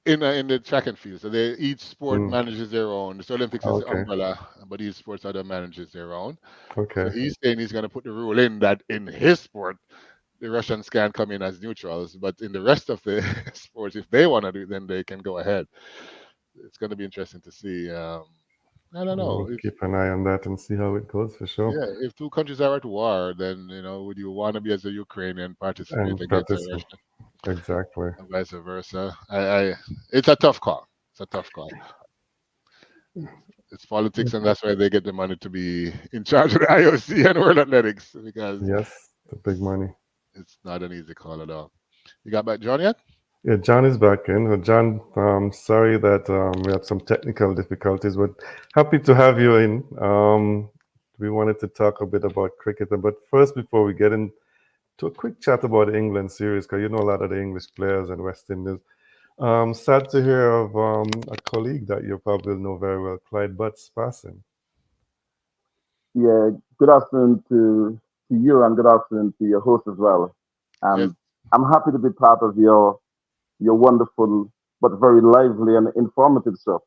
in the track and field, so each sport Mm, manages their own. So Olympics is the okay, umbrella, but each sports other manages their own. So okay, he's saying he's going to put the rule in that in his sport the Russians can come in as neutrals, but in the rest of the sports, if they want to do, it, then they can go ahead. It's going to be interesting to see. I don't know we'll if keep an eye on that and see how it goes for sure. yeah, if two countries are at war, then would you want to be as a Ukrainian participate And against a practice Russian, exactly. and vice versa? It's a tough call. It's a tough call. It's politics, and that's why they get the money to be in charge of the IOC and World Athletics because Yes, the big money. it's not an easy call at all. You got back John yet? Yeah, John is back in. John, sorry that we had some technical difficulties, but happy to have you in. We wanted to talk a bit about cricket, but first, before we get into a quick chat about the England series, because you know a lot of the English players and West Indies. Sad to hear of a colleague that you probably know very well, Clyde Butts, passing. Yeah, good afternoon to you and good afternoon to your host as well. Yes. And I'm happy to be part of your wonderful but very lively and informative show.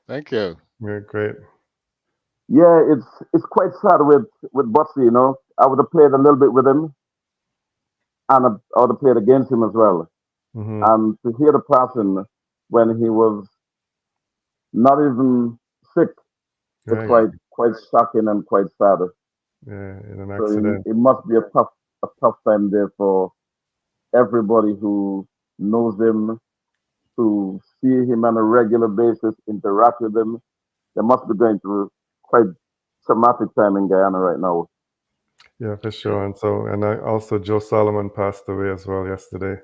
Thank you. Yeah, great. Yeah, it's quite sad with Botsy, you know. I would have played a little bit with him and I would have played against him as well. Hmm. And to hear the passing when he was not even sick was Yeah, quite shocking and quite sad. yeah, in an So accident. it must be a tough time there for everybody who knows him, who see him on a regular basis, interact with him. They must be going through quite traumatic time in Guyana right now. Yeah, for sure. And I also Joe Solomon passed away as well yesterday.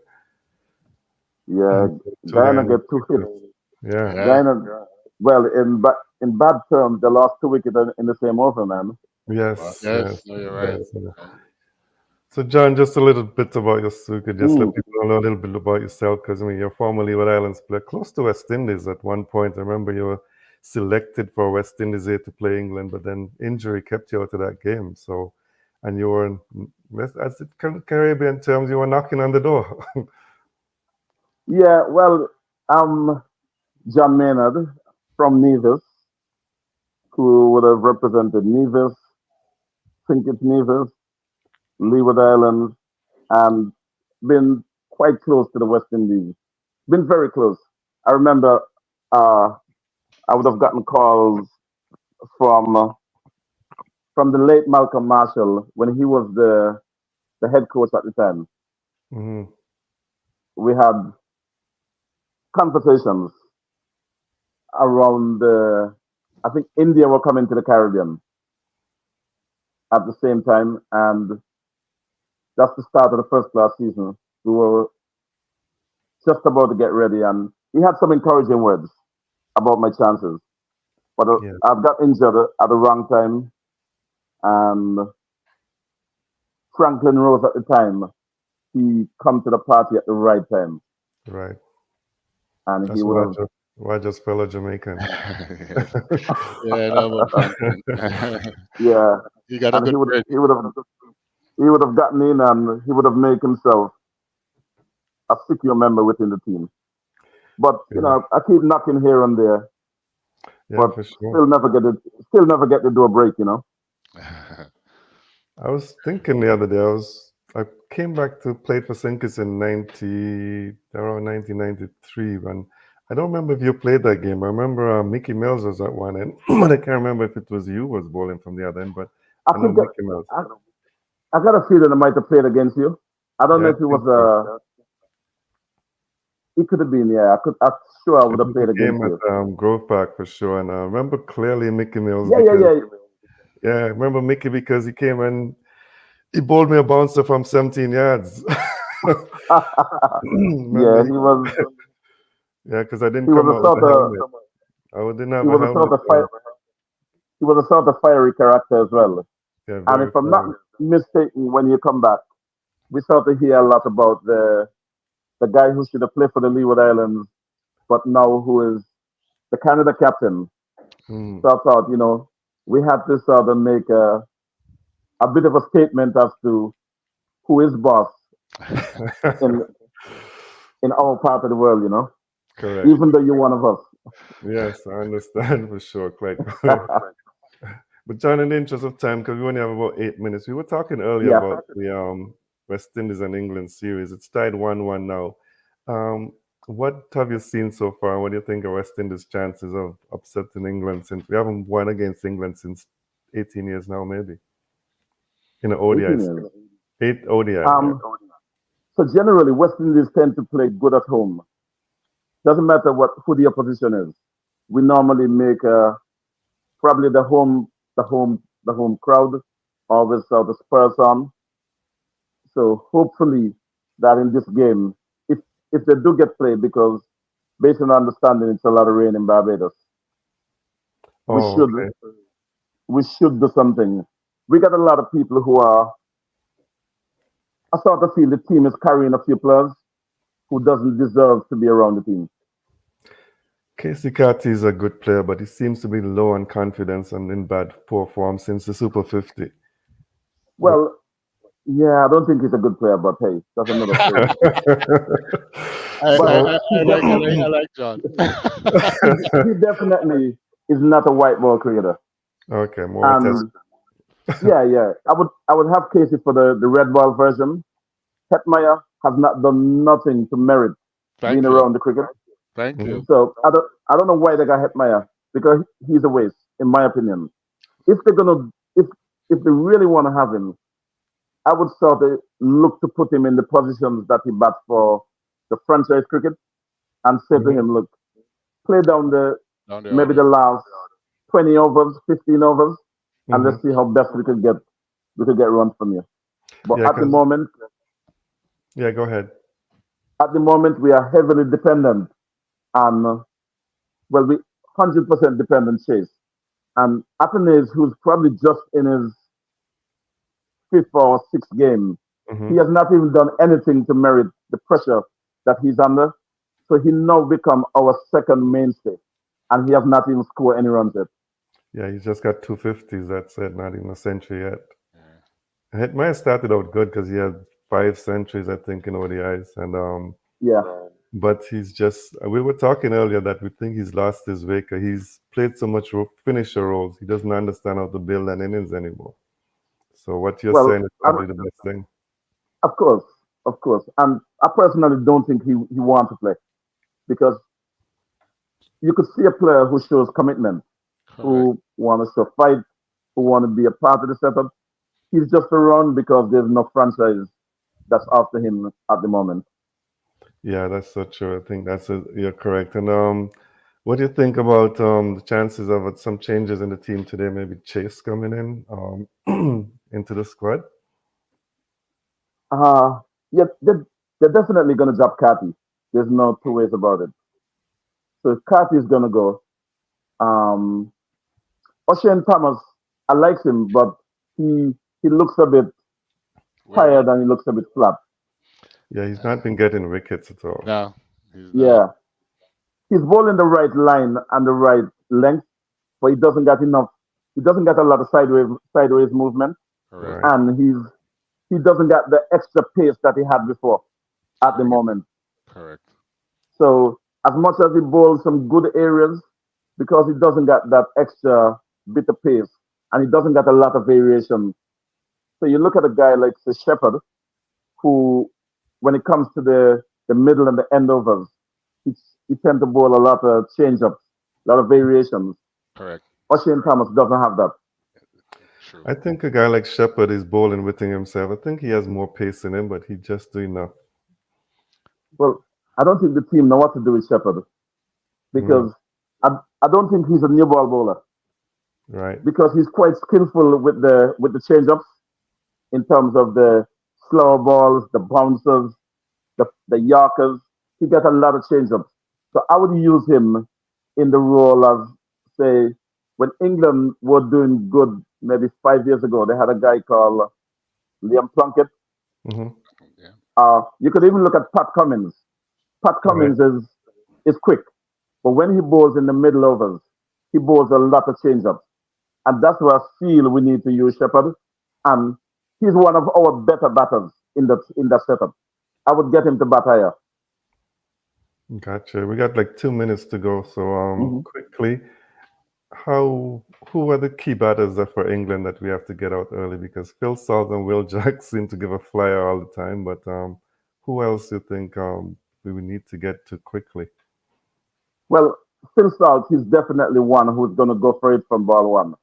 Yeah, And two Guyana Guyana get two hits. cricketers. Yeah. Yeah. Guyana, well, in bad terms, they lost two wickets in the same over, man. Well, Yes, yes. yes, No, you're right. yes. Yeah. So, John, just a little bit about your, so you could just let Mm. people know a little bit about yourself, because I mean, you're former Leeward Islands player, close to West Indies at one point. I remember you were selected for West Indies A to play England, but then injury kept you out of that game. So, and you were, as it Caribbean terms, you were knocking on the door. Yeah, well, I'm John Maynard from Nevis, who would have represented Nevis, think it's Nevis, Leeward Islands, and been quite close to the West Indies. Been very close. I remember uh, I would have gotten calls from uh, from the late Malcolm Marshall when he was the head coach at the time. Hmm. We had conversations around I think India were coming to the Caribbean at the same time, and that's the start of the first class season. We were just about to get ready, and he had some encouraging words about my chances. But Yeah. I've got injured at the wrong time. and Franklin Rose at the time, he come to the party at the right time, Right. and he That's would have. Roger's fellow Jamaican. Yes. Yeah, I know about Franklin. Yeah, He got a and good bridge. he would have gotten in, and he would have made himself a secure member within the team. But Yeah. I keep knocking here and there, Yeah, but for sure. still never get the door break. I was thinking the other day, I came back to play for Sinkers in 1993 when I don't remember if you played that game. I remember Mickey Mills was at one end, but I can't remember if it was you who was bowling from the other end, but I I know think Mickey Mills. I got a feeling I might have played against you. I don't Yeah, know I if it think was so. it could have been, yeah. I'm sure I would It have was a played against game at you. Grove Park for sure, and I remember clearly Mickey Mills Yeah, yeah, because yeah. yeah, I remember Mickey because he came and he bowled me a bouncer from 17 yards. Remember Yeah, he, yeah, because I didn't he was come a out with sort a of helmet. I didn't he have a was a helmet. sort of So he was a sort of fiery character as well. yeah, And very if I'm not fun. mistaken, when you come back, we sort of hear a lot about the guy who should have played for the Leeward Islands, but now who is the Canada captain. Mm. So I thought, we had to sort of make a bit of a statement as to who is boss in in our part of the world, Correct. even though you're one of us. Yes, I understand for sure, quite. But John, in the interest of time, because we only have about 8 minutes, we were talking earlier Yeah. about the West Indies and England series. It's tied 1-1 now. Um, what have you seen so far? What do you think of West Indies' chances of upsetting England since we haven't won against England since 18 years now, maybe in the 18 ODI series? years. 8 ODI, yeah. Um, so generally, West Indies tend to play good at home. Doesn't matter who the opposition is. We normally make probably the home crowd always sort of spurs on. So hopefully that in this game, if they do get played, because based on our understanding, it's a lot of rain in Barbados. We Oh, should okay. we should do something. We got a lot of people who are. I sort of feel the team is carrying a few players who doesn't deserve to be around the team. Casey Carty is a good player, but he seems to be low on confidence and in poor form since the Super 50. But Well, yeah, I don't think he's a good player, but hey, that's another story. I, But I, so I, he I like I like definitely I like John. he definitely is not a white ball creator. okay, more test. And yeah, yeah, I would have Casey for the red ball version. Hetmeyer has not done nothing to merit being Thank you. around the cricket. Thank Hmm. you. So I don't know why they got Hetmeyer, because he's a waste, in my opinion. If they're gonna if they really want to have him, I would sort of look to put him in the positions that he bats for the franchise cricket, and say to Hmm. him, look, play down Down the maybe the order. last 20 overs, 15 overs, and Hmm. let's see how best we could get runs from you. But Yeah, at the because moment, yeah, go ahead. we are heavily dependent on, well, we 100% dependent Chase. And Athens, who's probably just in his fifth or sixth game, Hmm. he has not even done anything to merit the pressure that he's under. So he now become our second mainstay, and he has not even scored any runs yet. Yeah, he's just got 250s. That's it. Not even a century yet. Yeah. Hetmeyer started out good because he had 5 centuries, I think, in ODIs, and Yeah. but he's just. We were talking earlier that we think he's lost his way 'cause he's played so much finisher roles. He doesn't understand how to build an innings anymore. So what you're Well, saying is probably the best thing. of course, of course. And I personally don't think he wants to play, because you could see a player who shows commitment, Correct. who wants to fight, who want to be a part of the setup. He's just around because there's no franchise that's after him at the moment. Yeah, that's so true. I think you're correct. And what do you think about the chances of some changes in the team today? Maybe Chase coming in into the squad. Yeah, they're definitely going to drop Cathy. There's no two ways about it. So if Cathy is going to go, um, O'Shane Thomas, I like him, but he looks a bit Weary. tired and he looks a bit flat. Yeah, he's not been getting wickets at all. No, he's not. Yeah, he's bowling the right line and the right length, but he doesn't get enough. He doesn't get a lot of sideways movement, Correct. Right. and he doesn't get the extra pace that he had before at the Correct. moment. Correct. So as much as he bowls some good areas, because he doesn't get that extra bit of pace, and he doesn't get a lot of variation. So you look at a guy like the Shepherd, who, when it comes to the middle and the end overs, he tends to bowl a lot of change ups, a lot of variations. Correct. Oshane Thomas doesn't have that. True. I think a guy like Shepard is bowling within himself. I think he has more pace in him, but he just do enough. Well, I don't think the team know what to do with Shepherd Mm, because I don't think he's a new ball bowler right. because he's quite skillful with the change ups in terms of the slower balls, the bouncers, the Yorkers. He got a lot of change ups. So I would use him in the role of, say, when England were doing good maybe 5 years ago, they had a guy called Liam Plunkett. Hmm. Yeah. You could even look at Pat Cummins. Pat Right. Cummins is quick, but when he bowls in the middle overs, he bowls a lot of change ups. And that's where I feel we need to use Shepard. And he's one of our better batters in that setup. I would get him to bat higher. Gotcha. We got like 2 minutes to go. So Mhm. quickly, how who are the key batters that for England that we have to get out early? Because Phil Salt and Will Jack seem to give a flyer all the time, but who else you think we would need to get to quickly? Well, Phil Salt is definitely one who's going to go for it from ball one.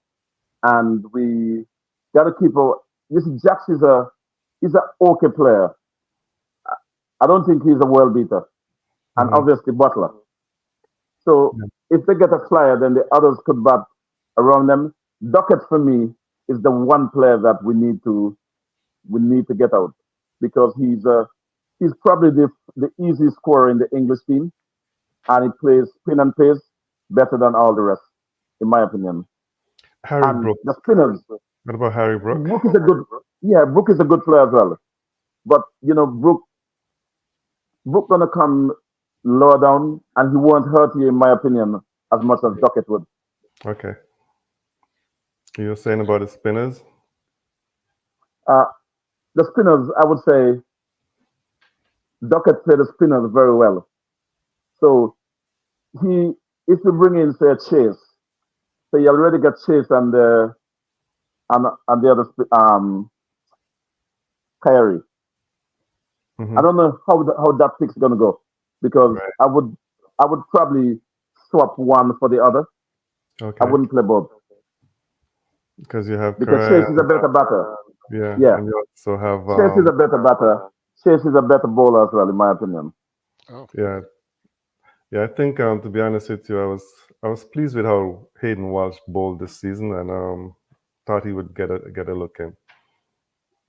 And we got to keep a. You see, Jax is a okay player. I don't think he's a world beater. And Hmm. obviously Butler. So Yeah. if they get a flyer, then the others could bat around them. Duckett for me is the one player that we need to get out because he's probably the easiest scorer in the English team, and he plays spin and pace better than all the rest, in my opinion. Harry And Brook. the spinners, What about Harry Brook? Brook is a good, yeah, Brook is a good player as well. But Brook gonna come lower down, and he won't hurt you, in my opinion, as much as Duckett would. Okay. You were saying about the spinners? Uh, the spinners, I would say, Duckett played the spinners very well. So he, if you bring in say a Chase, so you already got Chase and the other Kyrie. I Hmm. don't know how that pick's gonna go because Right. I would probably swap one for the other. I Okay. wouldn't play both Because you have because Chase Karan, is a better batter. yeah, Yeah, and you also have Chase is a better batter. Chase is a better bowler as well, in my opinion. Oh, yeah, yeah. I think to be honest with you, I was pleased with how Hayden Walsh bowled this season, and thought he would get a look in.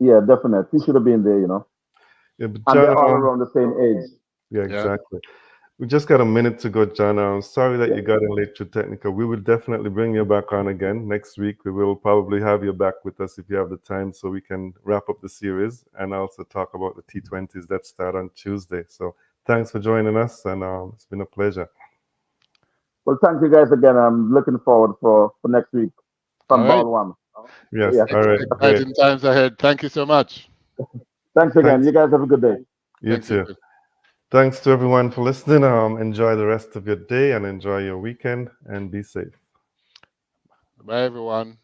Yeah, definitely. He should have been there. Yeah, but And John, they're all around the same age. yeah, yeah. exactly. We just got a minute to go, John. I'm sorry that Yeah. you got in late through technical. We will definitely bring you back on again next week. We will probably have you back with us if you have the time so we can wrap up the series and also talk about the T20s that start on Tuesday. So thanks for joining us, and it's been a pleasure. Well, thank you guys again. I'm looking forward for next week All from right. ball one. Yes, Yeah. all right, great. Exciting times ahead. Thank you so much. Thanks again. Thanks. You guys have a good day. You Thank you. too. Thanks to everyone for listening. Enjoy the rest of your day and enjoy your weekend and be safe. Bye, everyone.